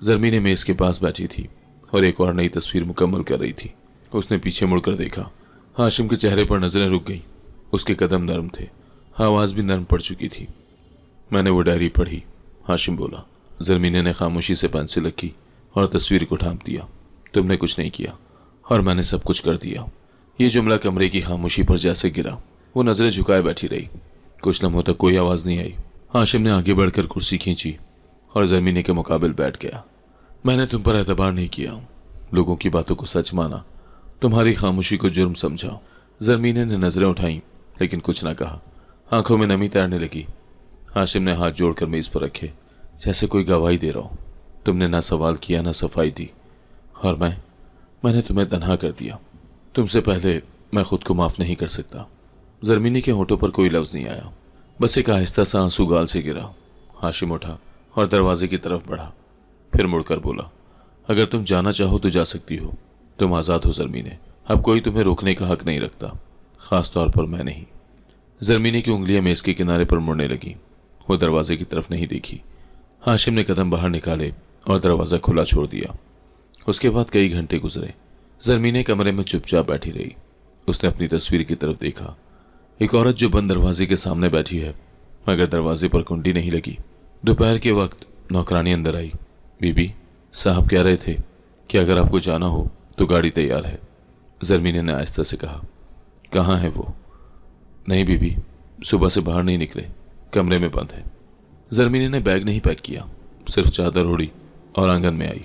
जरमीने मेज़ के पास बैठी थी। और एक और नई तस्वीर मुकम्मल कर रही थी। उसने पीछे मुड़कर देखा। हाशिम के चेहरे पर नजरें रुक गईं। उसके कदम नरम थे, आवाज भी नरम पड़ चुकी थी। मैंने वो डायरी पढ़ी, हाशिम बोला। जरमीने ने खामोशी से पेंसिल रखी और तस्वीर को ढांप दिया। तुमने कुछ नहीं किया और मैंने सब कुछ कर दिया। ये जुमला कमरे की खामोशी पर जैसे गिरा। वो नजरें झुकाए बैठी रही। कुछ लम्हों तक कोई आवाज नहीं आई। हाशिम ने आगे बढ़कर कुर्सी खींची और जरमीने के मुकाबिल बैठ गया। मैंने तुम पर एतबार नहीं किया, लोगों की बातों को सच माना, तुम्हारी खामोशी को जुर्म समझा। जरमीने ने नजरें उठाई लेकिन कुछ न कहा। आंखों में नमी तैरने लगी। हाशिम ने हाथ जोड़कर मेज पर रखे, जैसे कोई गवाही दे रहा हो। तुमने ना सवाल किया ना सफाई दी, और मैंने तुम्हें तन्हा कर दिया। तुमसे पहले मैं खुद को माफ नहीं कर सकता। जरमीनी के होठों पर कोई लफ्ज नहीं आया, बस एक आहिस्ता सा आंसू गाल से गिरा। हाशिम उठा और दरवाजे की तरफ बढ़ा, फिर मुड़कर बोला, अगर तुम जाना चाहो तो जा सकती हो। तुम आज़ाद हो जरमीने, अब कोई तुम्हें रोकने का हक नहीं रखता, खास तौर पर मैं नहीं। जरमीने की उंगलियां मेज के किनारे पर मुड़ने लगी। वो दरवाजे की तरफ नहीं देखी। हाशिम ने कदम बाहर निकाले और दरवाज़ा खुला छोड़ दिया। उसके बाद कई घंटे गुजरे। जरमीने कमरे में चुपचाप बैठी रही। उसने अपनी तस्वीर की तरफ देखा। एक औरत जो बंद दरवाजे के सामने बैठी है, मगर दरवाजे पर कुंडी नहीं लगी। दोपहर के वक्त नौकरानी अंदर आई। बीबी, साहब कह रहे थे कि अगर आपको जाना हो तो गाड़ी तैयार है। जरमीने ने आहिस्ता से कहा। कहाँ है वो? नहीं बीबी, सुबह से बाहर नहीं निकले, कमरे में बंद है। जरमीने ने बैग नहीं पैक किया, सिर्फ चादर ओढ़ी और आंगन में आई।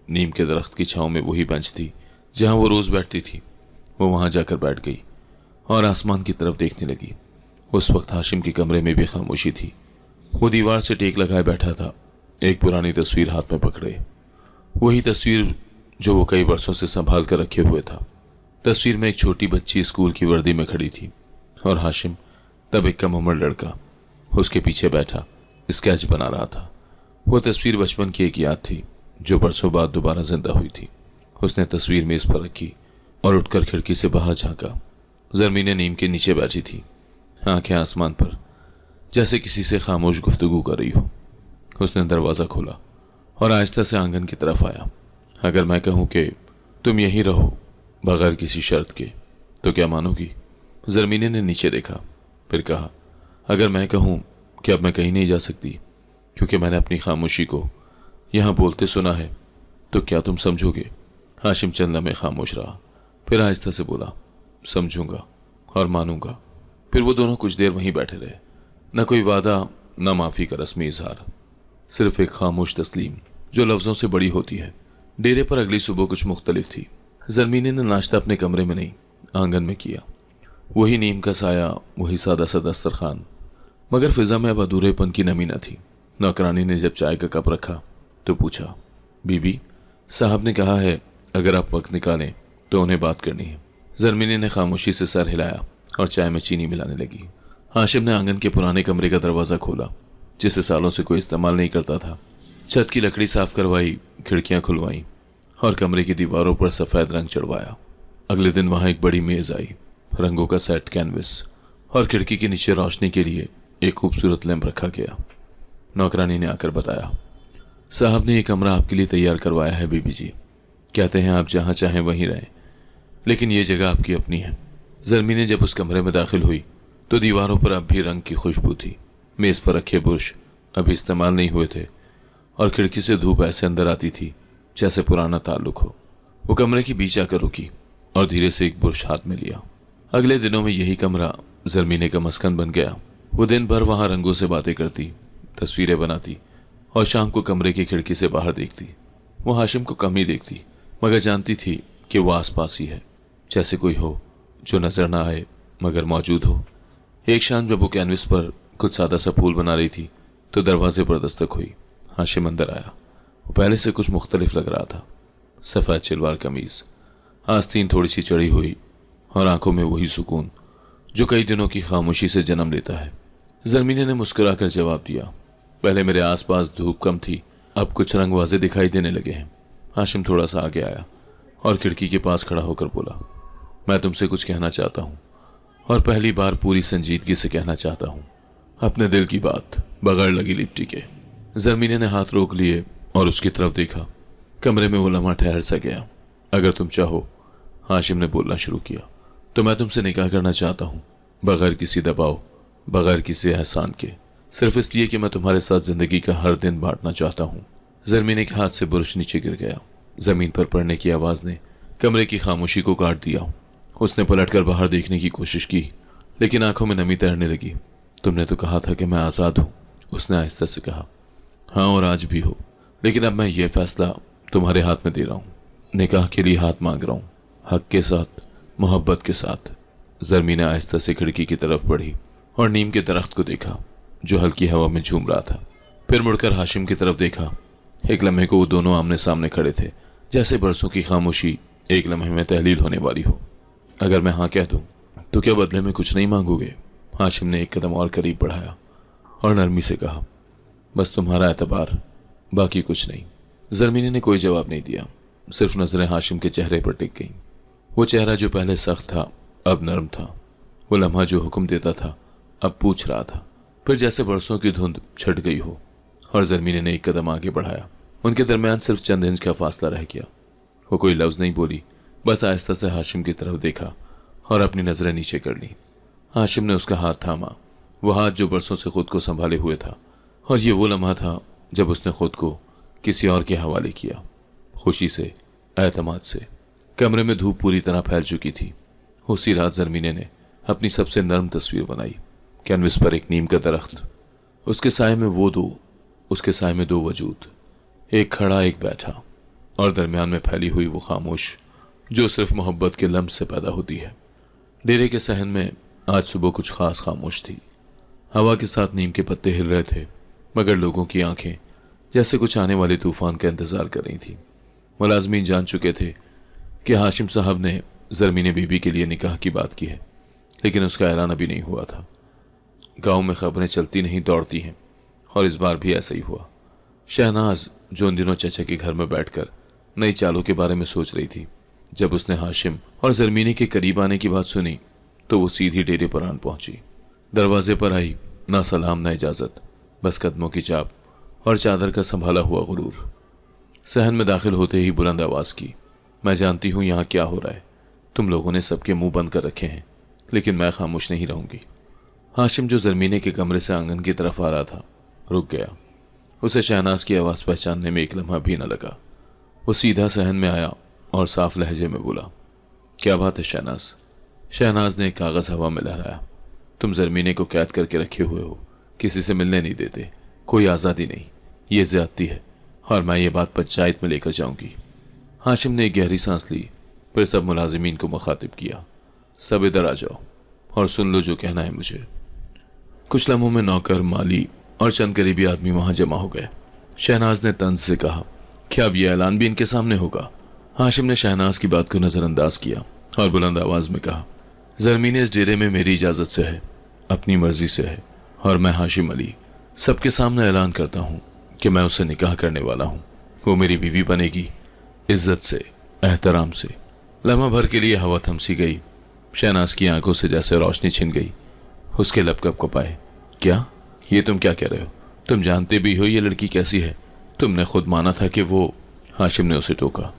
नीम के दरख्त की छांव में वही बेंच थी जहां वो रोज बैठती थी। वो वहां जाकर बैठ गई और आसमान की तरफ देखने लगी। उस वक्त हाशिम के कमरे में भी खामोशी थी। वो दीवार से टेक लगाए बैठा था, एक पुरानी तस्वीर हाथ में पकड़े। वही तस्वीर जो वो कई वर्षों से संभाल कर रखे हुए था। तस्वीर में एक छोटी बच्ची स्कूल की वर्दी में खड़ी थी और हाशिम तब एक कम उम्र लड़का उसके पीछे बैठा स्केच बना रहा था। वो तस्वीर बचपन की एक याद थी जो बरसों बाद दोबारा जिंदा हुई थी। उसने तस्वीर मेज पर रखी और उठकर खिड़की से बाहर झांका। जरमीने नीम के नीचे बैठी थी, आंखें आसमान पर, जैसे किसी से खामोश गुफ्तगू कर रही हो। उसने दरवाज़ा खोला और आहिस्ता से आंगन की तरफ आया। अगर मैं कहूँ कि तुम यहीं रहो बगैर किसी शर्त के, तो क्या मानोगी? जरमीने ने नीचे देखा, फिर कहा, अगर मैं कहूँ कि अब मैं कहीं नहीं जा सकती क्योंकि मैंने अपनी खामोशी को यहाँ बोलते सुना है, तो क्या तुम समझोगे? हाशिम चंद लम्हे खामोश रहा, फिर आहिस्ता से बोला, समझूंगा और मानूंगा। फिर वो दोनों कुछ देर वहीं बैठे रहे। न कोई वादा, न माफ़ी का रस्मी इजहार, सिर्फ एक खामोश तस्लीम जो लफ्ज़ों से बड़ी होती है। डेरे पर अगली सुबह कुछ मुख्तलिफ थी। जरमीने ने नाश्ता अपने कमरे में नहीं, आंगन में किया। वही नीम का साया, वही सादा सा दस्तरखान, मगर फिजा में अब अधूरेपन की नमी न थी। नौकरानी ने जब चाय का कप रखा तो पूछा, बीबी, साहब ने कहा है अगर आप वक्त निकालें तो उन्हें बात करनी है। जरमीने ने खामोशी से सर हिलाया और चाय में चीनी मिलाने लगी। हाशिम ने आंगन के पुराने कमरे का दरवाज़ा खोला, जिसे सालों से कोई इस्तेमाल नहीं करता था। छत की लकड़ी साफ करवाई, खिड़कियां खुलवाई और कमरे की दीवारों पर सफ़ेद रंग चढ़वाया। अगले दिन वहां एक बड़ी मेज़ आई, रंगों का सेट कैनवस, और खिड़की के नीचे रोशनी के लिए एक खूबसूरत लैंप रखा गया। नौकरानी ने आकर बताया, साहब ने यह कमरा आपके लिए तैयार करवाया है बीबी जी। कहते हैं आप जहाँ चाहें वहीं रहें, लेकिन ये जगह आपकी अपनी है। जरमीने जब उस कमरे में दाखिल हुई तो दीवारों पर अब भी रंग की खुशबू थी। मेज़ पर रखे बुर्श अभी इस्तेमाल नहीं हुए थे और खिड़की से धूप ऐसे अंदर आती थी जैसे पुराना ताल्लुक हो। वो कमरे के बीच आकर रुकी और धीरे से एक बुर्श हाथ में लिया। अगले दिनों में यही कमरा जरमीने का मस्कन बन गया। वो दिन भर वहां रंगों से बातें करती, तस्वीरें बनाती और शाम को कमरे की खिड़की से बाहर देखती। वो हाशिम को कम ही देखती, मगर जानती थी कि वो आसपास ही है, जैसे कोई हो जो नजर ना आए मगर मौजूद हो। एक शाम जब वो कैनवस पर कुछ सादा सा फूल बना रही थी तो दरवाजे पर दस्तक हुई। हाशिम अंदर आया। वो पहले से कुछ मुख्तलिफ लग रहा था। सफ़ेद शलवार कमीज, आस्तीन थोड़ी सी चढ़ी हुई और आंखों में वही सुकून जो कई दिनों की खामोशी से जन्म लेता है। जरमीने ने मुस्कुराकर जवाब दिया, पहले मेरे आसपास धूप कम थी, अब कुछ रंग वाज़े दिखाई देने लगे हैं। हाशिम थोड़ा सा आगे आया और खिड़की के पास खड़ा होकर बोला, मैं तुमसे कुछ कहना चाहता हूँ और पहली बार पूरी संजीदगी से कहना चाहता हूँ, अपने दिल की बात, बगैर लगी लिपटी के। जरमीने ने हाथ रोक लिए और उसकी तरफ देखा। कमरे में वो लम्हा ठहर सा गया। अगर तुम चाहो, हाशिम ने बोलना शुरू किया, तो मैं तुमसे निकाह करना चाहता हूँ, बगैर किसी दबाव, बगैर किसी एहसान के, सिर्फ इसलिए कि मैं तुम्हारे साथ जिंदगी का हर दिन बांटना चाहता हूँ। जरमीने के हाथ से बुरुश नीचे गिर गया। जमीन पर पड़ने की आवाज ने कमरे की खामोशी को काट दिया। उसने पलटकर बाहर देखने की कोशिश की, लेकिन आंखों में नमी तैरने लगी। तुमने तो कहा था कि मैं आजाद हूं, उसने आहिस्ता से कहा। हाँ, और आज भी हो, लेकिन अब मैं ये फैसला तुम्हारे हाथ में दे रहा हूं। निकाह के लिए हाथ मांग रहा हूं, हक के साथ, मोहब्बत के साथ। जरमीने आहिस्ता से खिड़की की तरफ बढ़ी और नीम के दरख्त को देखा जो हल्की हवा में झूम रहा था। फिर मुड़कर हाशिम की तरफ देखा। एक लम्हे को वो दोनों आमने सामने खड़े थे, जैसे बरसों की खामोशी एक लम्हे में तहलील होने वाली हो। अगर मैं हाँ कह दूं तो क्या बदले में कुछ नहीं मांगोगे? हाशिम ने एक कदम और करीब बढ़ाया और नरमी से कहा, बस तुम्हारा एतबार, बाकी कुछ नहीं। जरमीनी ने कोई जवाब नहीं दिया, सिर्फ नजरें हाशिम के चेहरे पर टिक गईं। वो चेहरा जो पहले सख्त था अब नरम था। वो लम्हा जो हुक्म देता था अब पूछ रहा था। फिर जैसे बरसों की धुंध छट गई हो, और जरमीनी ने एक कदम आगे बढ़ाया। उनके दरमियान सिर्फ चंद इंच का फासला रह गया। वो कोई लफ्ज नहीं बोली, बस आहिस्ता से हाशिम की तरफ देखा और अपनी नजरें नीचे कर ली। हाशिम ने उसका हाथ थामा, वो हाथ जो बरसों से खुद को संभाले हुए था, और ये वो लम्हा था जब उसने खुद को किसी और के हवाले किया, खुशी से, एतमाद से। कमरे में धूप पूरी तरह फैल चुकी थी। उसी रात जरमीने ने अपनी सबसे नर्म तस्वीर बनाई। कैनविस पर एक नीम का दरख्त, उसके साय में दो वजूद, एक खड़ा एक बैठा, और दरमियान में फैली हुई वो खामोश जो सिर्फ मोहब्बत के लम्स से पैदा होती है। डेरे के सहन में आज सुबह कुछ खास खामोश थी। हवा के साथ नीम के पत्ते हिल रहे थे, मगर लोगों की आंखें जैसे कुछ आने वाले तूफान का इंतजार कर रही थी। मुलाजमीन जान चुके थे कि हाशिम साहब ने जरमीने बीबी के लिए निकाह की बात की है, लेकिन उसका ऐलान अभी नहीं हुआ था। गांव में खबरें चलती नहीं दौड़ती हैं, और इस बार भी ऐसा ही हुआ। शहनाज जो उन दिनों चचा के घर में बैठकर नई चालों के बारे में सोच रही थी, जब उसने हाशिम और जरमीने के करीब आने की बात सुनी तो वो सीधी डेरे पर आन पहुंची। दरवाजे पर आई, ना सलाम ना इजाजत, बस कदमों की चाप और चादर का संभाला हुआ गुरूर। सहन में दाखिल होते ही बुलंद आवाज की, मैं जानती हूं यहां क्या हो रहा है। तुम लोगों ने सबके मुंह बंद कर रखे हैं, लेकिन मैं खामोश नहीं रहूंगी। हाशिम जो जरमीने के कमरे से आंगन की तरफ आ रहा था, रुक गया। उसे शहनाज की आवाज पहचानने में एक लम्हा भी न लगा। वो सीधा सहन में आया और साफ लहजे में बोला, क्या बात है शहनाज? शहनाज ने एक कागज हवा में लहराया। तुम जरमीने को कैद करके रखे हुए हो, किसी से मिलने नहीं देते, कोई आज़ादी नहीं, ये ज्यादती है, और मैं ये बात पंचायत में लेकर जाऊंगी। हाशिम ने एक गहरी सांस ली, फिर सब मुलाजिमीन को मुखातिब किया, सब इधर आ जाओ और सुन लो जो कहना है मुझे। कुछ लम्हों में नौकर, माली और चंद करीबी आदमी वहां जमा हो गए। शहनाज ने तंज से कहा, क्या अब यह ऐलान भी इनके सामने होगा? हाशिम ने शहनाज की बात को नजरअंदाज किया और बुलंद आवाज में कहा, जरमीने इस डेरे में मेरी इजाजत से है, अपनी मर्जी से है, और मैं हाशिम अली सबके सामने ऐलान करता हूं कि मैं उससे निकाह करने वाला हूं। वो मेरी बीवी बनेगी, इज्जत से, एहतराम से। लम्हा भर के लिए हवा थमसी गई। शहनाज की आंखों से जैसे रोशनी छिन गई। उसके लब कप कपाए, क्या? ये तुम क्या कह रहे हो? तुम जानते भी हो ये लड़की कैसी है? तुमने खुद माना था कि वो। हाशिम ने उसे टोका,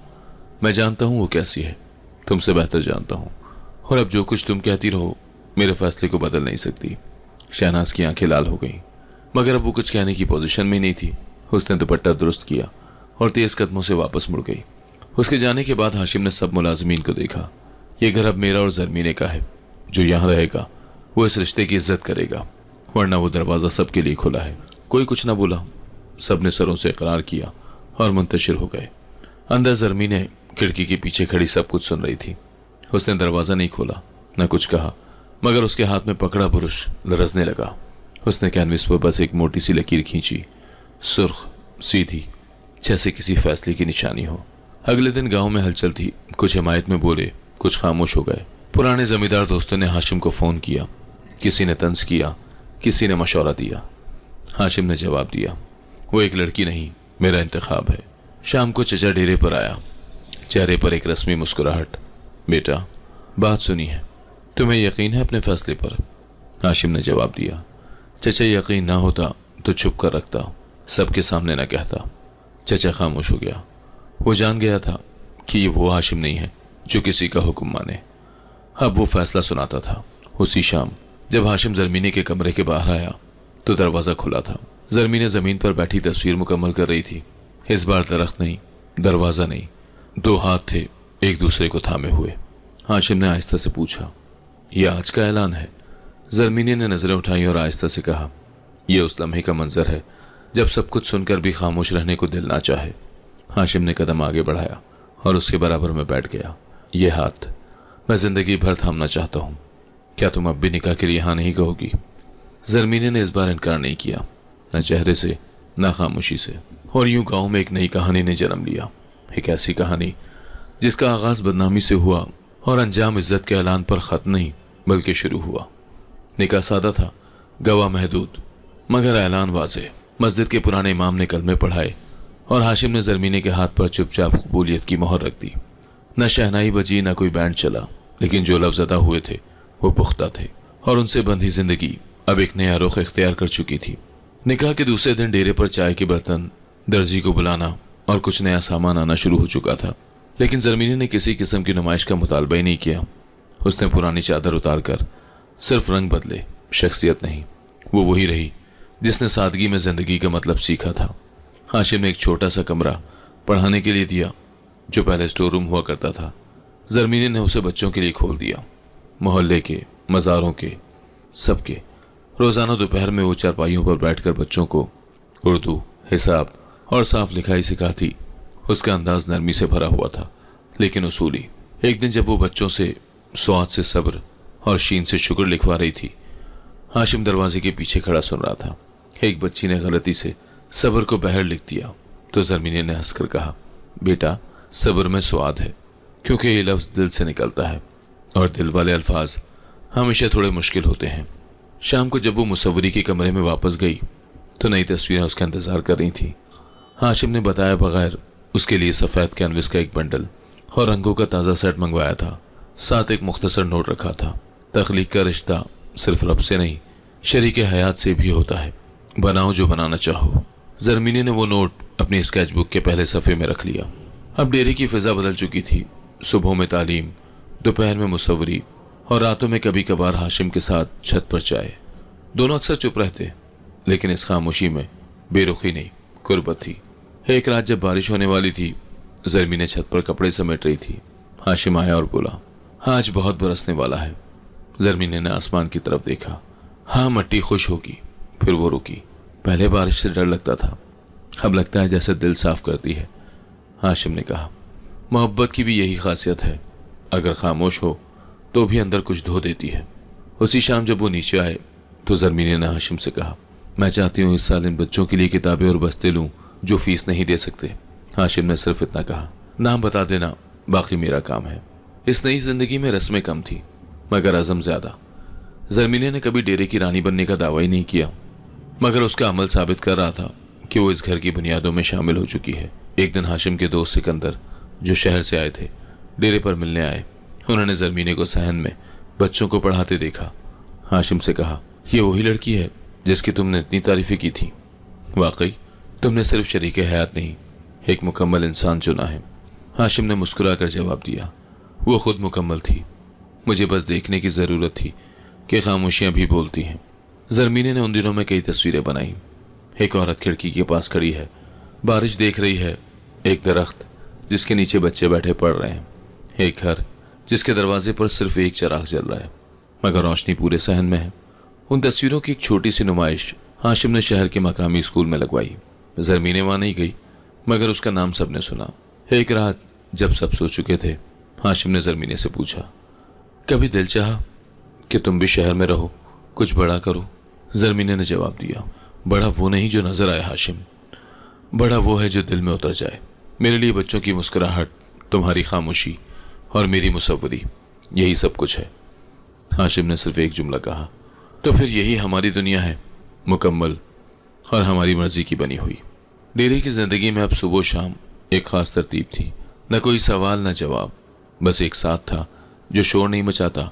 मैं जानता हूं वो कैसी है, तुमसे बेहतर जानता हूं, और अब जो कुछ तुम कहती रहो मेरे फैसले को बदल नहीं सकती। शहनाज की आंखें लाल हो गईं, मगर अब वो कुछ कहने की पोजीशन में नहीं थी। उसने दुपट्टा दुरुस्त किया और तेज कदमों से वापस मुड़ गई। उसके जाने के बाद हाशिम ने सब मुलाजिमीन को देखा। ये घर अब मेरा और जरमीने का है। जो यहाँ रहेगा वो इस रिश्ते की इज्जत करेगा, वरना वो दरवाज़ा सबके लिए खुला है। कोई कुछ ना बोला, सब ने सरों से इकरार किया और मुंतशिर हो गए। अंदर जरमीने खिड़की के पीछे खड़ी सब कुछ सुन रही थी। उसने दरवाज़ा नहीं खोला, न कुछ कहा, मगर उसके हाथ में पकड़ा बुरुश लरजने लगा। उसने कैनविस पर बस एक मोटी सी लकीर खींची, सुर्ख, सीधी, जैसे किसी फैसले की निशानी हो। अगले दिन गांव में हलचल थी। कुछ हिमायत में बोले, कुछ खामोश हो गए। पुराने जमींदार दोस्तों ने हाशिम को फ़ोन किया, किसी ने तंज किया, किसी ने मशवरा दिया। हाशिम ने जवाब दिया, वो एक लड़की नहीं, मेरा इंतखाब है। शाम को चचा डेरे पर आया, चेहरे पर एक रस्मी मुस्कुराहट। बेटा, बात सुनी है, तुम्हें यकीन है अपने फैसले पर? हाशिम ने जवाब दिया, चचा यकीन ना होता तो छुप कर रखता, सबके सामने ना कहता। चचा खामोश हो गया। वो जान गया था कि ये वो हाशिम नहीं है जो किसी का हुक्म माने। अब वो फैसला सुनाता था। उसी शाम जब हाशिम जरमीने के कमरे के बाहर आया तो दरवाजा खुला था। जरमीने जमीन पर बैठी तस्वीर मुकम्मल कर रही थी। इस बार दरख्त नहीं, दरवाजा नहीं, दो हाथ थे एक दूसरे को थामे हुए। हाशिम ने आहिस्ता से पूछा, यह आज का ऐलान है? जरमीने ने नजरें उठाई और आहिस्ता से कहा, यह उस लम्हे का मंजर है जब सब कुछ सुनकर भी खामोश रहने को दिल ना चाहे। हाशिम ने कदम आगे बढ़ाया और उसके बराबर में बैठ गया। यह हाथ मैं जिंदगी भर थामना चाहता हूं। क्या तुम अब भी निकाह के लिए हाँ नहीं कहोगी? जरमीने ने इस बार इनकार नहीं किया, न चेहरे से न खामोशी से। और यूं गांव में एक नई कहानी ने जन्म लिया। एक ऐसी कहानी जिसका आगाज बदनामी से हुआ और अंजाम इज्जत के ऐलान पर खत्म नहीं बल्कि शुरू हुआ। निकाह सादा था, गवाह महदूद, मगर ऐलान वाज़ेह। मस्जिद के पुराने इमाम ने कलमे पढ़ाए और हाशिम ने जरमीने के हाथ पर चुपचाप कबूलियत की मोहर रख दी। न शहनाई बजी न कोई बैंड चला, लेकिन जो लफ्ज़ अदा हुए थे वो पुख्ता थे और उनसे बंधी जिंदगी अब एक नया रुख इख्तियार कर चुकी थी। निकाह के दूसरे दिन डेरे पर चाय के बर्तन, दर्जी को बुलाना और कुछ नया सामान आना शुरू हो चुका था, लेकिन जरमीने ने किसी किस्म की नुमाइश का मुतालबा ही नहीं किया। उसने पुरानी चादर उतार कर सिर्फ रंग बदले, शख्सियत नहीं। वो वही रही जिसने सादगी में जिंदगी का मतलब सीखा था। हाशिम ने एक छोटा सा कमरा पढ़ाने के लिए दिया जो पहले स्टोर रूम हुआ करता था। जरमीने ने उसे बच्चों के लिए खोल दिया। मोहल्ले के, मज़ारों के, सबके। रोज़ाना दोपहर में वो चारपाइयों पर बैठकर बच्चों को उर्दू, हिसाब और साफ लिखाई सिखाती। उसका अंदाज नरमी से भरा हुआ था लेकिन उसूली। एक दिन जब वो बच्चों से स्वाद से सब्र और शीन से शुक्र लिखवा रही थी, हाशिम दरवाजे के पीछे खड़ा सुन रहा था। एक बच्ची ने गलती से सब्र को बहर लिख दिया तो जरमीने ने हंसकर कहा, बेटा सब्र में स्वाद है, क्योंकि ये लफ्ज़ दिल से निकलता है और दिल वाले अल्फाज हमेशा थोड़े मुश्किल होते हैं। शाम को जब वो मुसव्वरी के कमरे में वापस गई तो नई तस्वीरें उसका इंतजार कर रही थी। हाशिम ने बताया बगैर उसके लिए सफ़ेद कैनवस का एक बंडल और रंगों का ताज़ा सेट मंगवाया था। साथ एक मुख्तसर नोट रखा था, तख्लीक का रिश्ता सिर्फ रब से नहीं शरीके हयात से भी होता है, बनाओ जो बनाना चाहो। जरमीने ने वो नोट अपनी स्केच बुक के पहले सफ़े में रख लिया। अब डेरे की फ़िज़ा बदल चुकी थी। सुबह में तालीम, दोपहर में मुसव्वरी और रातों में कभी कभार हाशिम के साथ छत पर चाय। दोनों अक्सर चुप रहते, लेकिन इस खामोशी में बेरुखी नहीं, कुर्बत थी। एक रात जब बारिश होने वाली थी, जरमीने छत पर कपड़े समेट रही थी। हाशिम आया और बोला, आज बहुत बरसने वाला है। जरमीने ने आसमान की तरफ देखा। हाँ, मट्टी खुश होगी। फिर वो रुकी। पहले बारिश से डर लगता था, अब लगता है जैसे दिल साफ करती है। हाशिम ने कहा, मोहब्बत की भी यही खासियत है, अगर खामोश हो तो भी अंदर कुछ धो देती है। उसी शाम जब वो नीचे आए तो जरमीने ने हाशिम से कहा, मैं चाहती हूँ इस साल इन बच्चों के लिए किताबें और बस्ते लूँ जो फीस नहीं दे सकते। हाशिम ने सिर्फ इतना कहा, नाम बता देना, बाकी मेरा काम है। इस नई जिंदगी में रस्में कम थी मगर अज़म ज्यादा। जरमीने ने कभी डेरे की रानी बनने का दावा ही नहीं किया, मगर उसका अमल साबित कर रहा था कि वो इस घर की बुनियादों में शामिल हो चुकी है। एक दिन हाशिम के दोस्त सिकंदर, जो शहर से आए थे, डेरे पर मिलने आए। उन्होंने जरमीने को सहन में बच्चों को पढ़ाते देखा। हाशिम से कहा, ये वही लड़की है जिसकी तुमने इतनी तारीफें की थी। वाकई तुमने सिर्फ शरीके हयात नहीं, एक मुकम्मल इंसान चुना है। हाशिम ने मुस्कुराकर जवाब दिया, वो खुद मुकम्मल थी, मुझे बस देखने की ज़रूरत थी कि खामोशियाँ भी बोलती हैं। जरमीने ने उन दिनों में कई तस्वीरें बनाई। एक औरत खिड़की के पास खड़ी है, बारिश देख रही है। एक दरख्त जिसके नीचे बच्चे बैठे पढ़ रहे हैं। एक घर जिसके दरवाजे पर सिर्फ एक चिराग जल रहा है मगर रोशनी पूरे सहन में है। उन तस्वीरों की एक छोटी सी नुमाइश हाशिम ने शहर के मकामी स्कूल में लगवाई। जरमीने वहाँ नहीं गई मगर उसका नाम सबने सुना। एक रात जब सब सो चुके थे, हाशिम ने जरमीने से पूछा, कभी दिल चाहा कि तुम भी शहर में रहो, कुछ बड़ा करो? जरमीने ने जवाब दिया, बड़ा वो नहीं जो नजर आए हाशिम, बड़ा वो है जो दिल में उतर जाए। मेरे लिए बच्चों की मुस्कुराहट, तुम्हारी खामोशी और मेरी मुसव्वरी, यही सब कुछ है। हाशिम ने सिर्फ एक जुमला कहा, तो फिर यही हमारी दुनिया है, मुकम्मल और हमारी मर्जी की बनी हुई। डेरे की जिंदगी में अब सुबह शाम एक खास तरतीब थी। न कोई सवाल न जवाब, बस एक साथ था जो शोर नहीं मचाता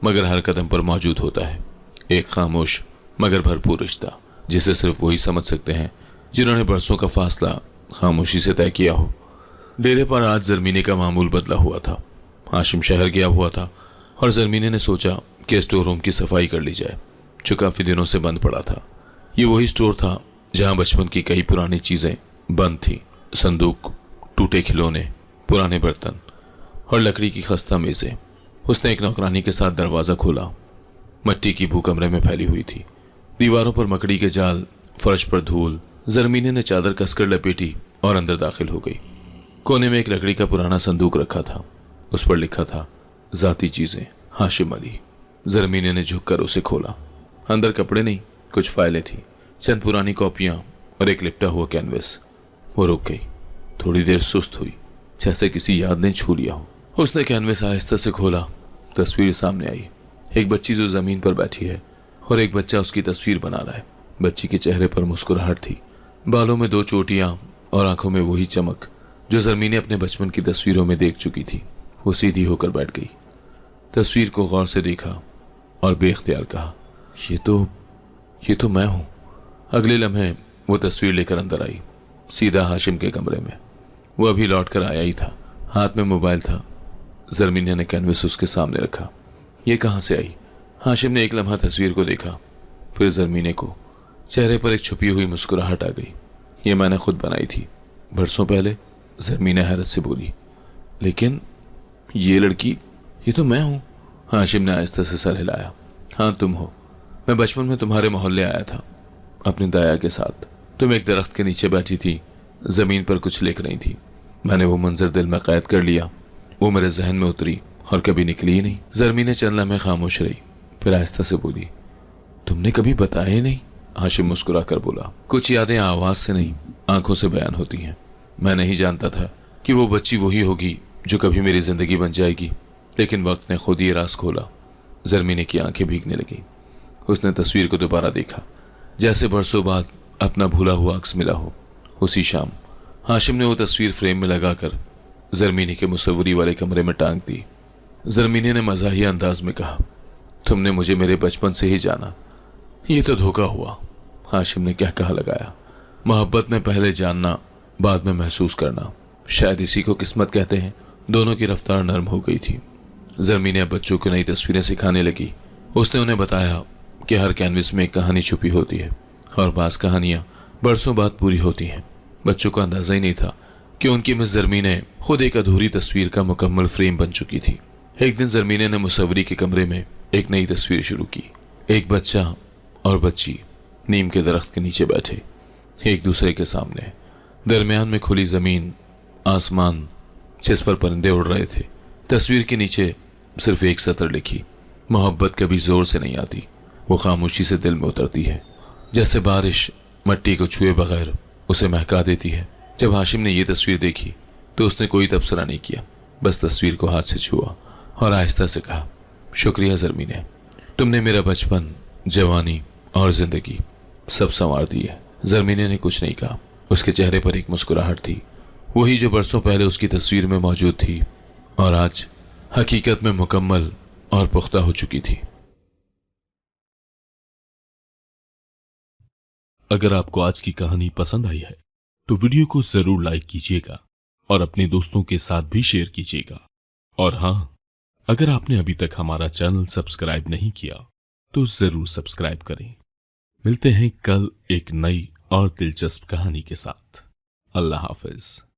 मगर हर कदम पर मौजूद होता है। एक खामोश मगर भरपूर रिश्ता जिसे सिर्फ वही समझ सकते हैं जिन्होंने बरसों का फासला खामोशी से तय किया हो। डेरे पर आज जरमीने का मामूल बदला हुआ था। हाशिम शहर गया हुआ था और जरमीने ने सोचा कि स्टोर रूम की सफाई कर ली जाए, जो काफ़ी दिनों से बंद पड़ा था। ये वही स्टोर था जहां बचपन की कई पुरानी चीज़ें बंद थीं। संदूक, टूटे खिलौने, पुराने बर्तन और लकड़ी की खस्ता मेज़ें। उसने एक नौकरानी के साथ दरवाज़ा खोला। मिट्टी की बू कमरे में फैली हुई थी। दीवारों पर मकड़ी के जाल, फर्श पर धूल। जरमीने ने चादर कसकर लपेटी और अंदर दाखिल हो गई। कोने में एक लकड़ी का पुराना संदूक रखा था। उस पर लिखा था ज़ाती चीज़ें, हाशिम अली। जरमीने ने झुककर उसे खोला। अंदर कपड़े नहीं, कुछ फाइलें थीं, चंद पुरानी कॉपियां और एक लिपटा हुआ कैनवस। वो रुक गई, थोड़ी देर सुस्त हुई, जैसे किसी याद ने छू लिया हो। उसने कैनवस आहिस्ता से खोला। तस्वीर सामने आई। एक बच्ची जो जमीन पर बैठी है और एक बच्चा उसकी तस्वीर बना रहा है। बच्ची के चेहरे पर मुस्कुराहट थी, बालों में 2 चोटियां और आंखों में वही चमक जो जरमीने अपने बचपन की तस्वीरों में देख चुकी थी। वो सीधी होकर बैठ गई, तस्वीर को गौर से देखा और बेख्तियार कहा, ये तो मैं हूं। अगले लम्हे वो तस्वीर लेकर अंदर आई, सीधा हाशिम के कमरे में। वो अभी लौट कर आया ही था, हाथ में मोबाइल था। जरमीने ने कैनवस उसके सामने रखा। ये कहाँ से आई? हाशिम ने एक लम्हा तस्वीर को देखा, फिर जरमीने को। चेहरे पर एक छुपी हुई मुस्कुराहट आ गई। ये मैंने खुद बनाई थी, बरसों पहले। जरमीने हैरत से बोली, लेकिन ये लड़की, ये तो मैं हूं। हाशिम ने आहिस्ता से सर हिलाया। हाँ, तुम हो। मैं बचपन में तुम्हारे मोहल्ले आया था अपनी दाया के साथ। तुम एक दरख्त के नीचे बैठी थी, जमीन पर कुछ लिख रही थी। मैंने वो मंजर दिल में कैद कर लिया। वो मेरे जहन में उतरी और कभी निकली ही नहीं। जरमीने चंद लम्हे खामोश रही, फिर आहिस्ता से बोली, तुमने कभी बताया ही नहीं? हाशिम मुस्कुरा कर बोला, कुछ यादें आवाज से नहीं, आंखों से बयान होती हैं। मैं नहीं जानता था कि वो बच्ची वही होगी जो कभी मेरी जिंदगी बन जाएगी, लेकिन वक्त ने खुद ये राज खोला। जरमीने की आंखें भीगने लगी। उसने तस्वीर को दोबारा देखा, जैसे बरसों बाद अपना भूला हुआ अक्स मिला हो। उसी शाम हाशिम ने वो तस्वीर फ्रेम में लगाकर जरमीने के मुसव्वरी वाले कमरे में टांग दी। जरमीने ने मज़ाहिया अंदाज में कहा, तुमने मुझे मेरे बचपन से ही जाना। ये तो धोखा हुआ। हाशिम ने क्या कहा लगाया, मोहब्बत में पहले जानना, बाद में महसूस करना, शायद इसी को किस्मत कहते हैं। दोनों की रफ्तार नरम हो गई थी। जरमीने अब बच्चों को नई तस्वीरें सिखाने लगी। उसने उन्हें बताया कि हर कैनवस में एक कहानी छुपी होती है और बाज़ कहानियां बरसों बाद पूरी होती हैं। बच्चों को अंदाजा ही नहीं था कि उनकी मिस जरमीने खुद एक अधूरी तस्वीर का मुकम्मल फ्रेम बन चुकी थी। एक दिन जरमीने ने मुसव्वरी के कमरे में एक नई तस्वीर शुरू की। एक बच्चा और बच्ची नीम के दरख्त के नीचे बैठे, एक दूसरे के सामने। दरमियान में खुली जमीन, आसमान जिस पर परिंदे उड़ रहे थे। तस्वीर के नीचे सिर्फ एक सतर लिखी, मोहब्बत कभी जोर से नहीं आती, वो खामोशी से दिल में उतरती है, जैसे बारिश मट्टी को छुए बगैर उसे महका देती है। जब हाशिम ने यह तस्वीर देखी तो उसने कोई तबसरा नहीं किया, बस तस्वीर को हाथ से छुआ और आहिस्ता से कहा, शुक्रिया जरमीने, तुमने मेरा बचपन, जवानी और जिंदगी सब संवार दी है। जरमीने ने कुछ नहीं कहा। उसके चेहरे पर एक मुस्कुराहट थी, वही जो बरसों पहले उसकी तस्वीर में मौजूद थी और आज हकीकत में मुकम्मल और पुख्ता हो चुकी थी।
अगर आपको आज की कहानी पसंद आई है तो वीडियो को जरूर लाइक कीजिएगा और अपने दोस्तों के साथ भी शेयर कीजिएगा। और हाँ, अगर आपने अभी तक हमारा चैनल सब्सक्राइब नहीं किया तो जरूर सब्सक्राइब करें। मिलते हैं कल एक नई और दिलचस्प कहानी के साथ। अल्लाह हाफिज।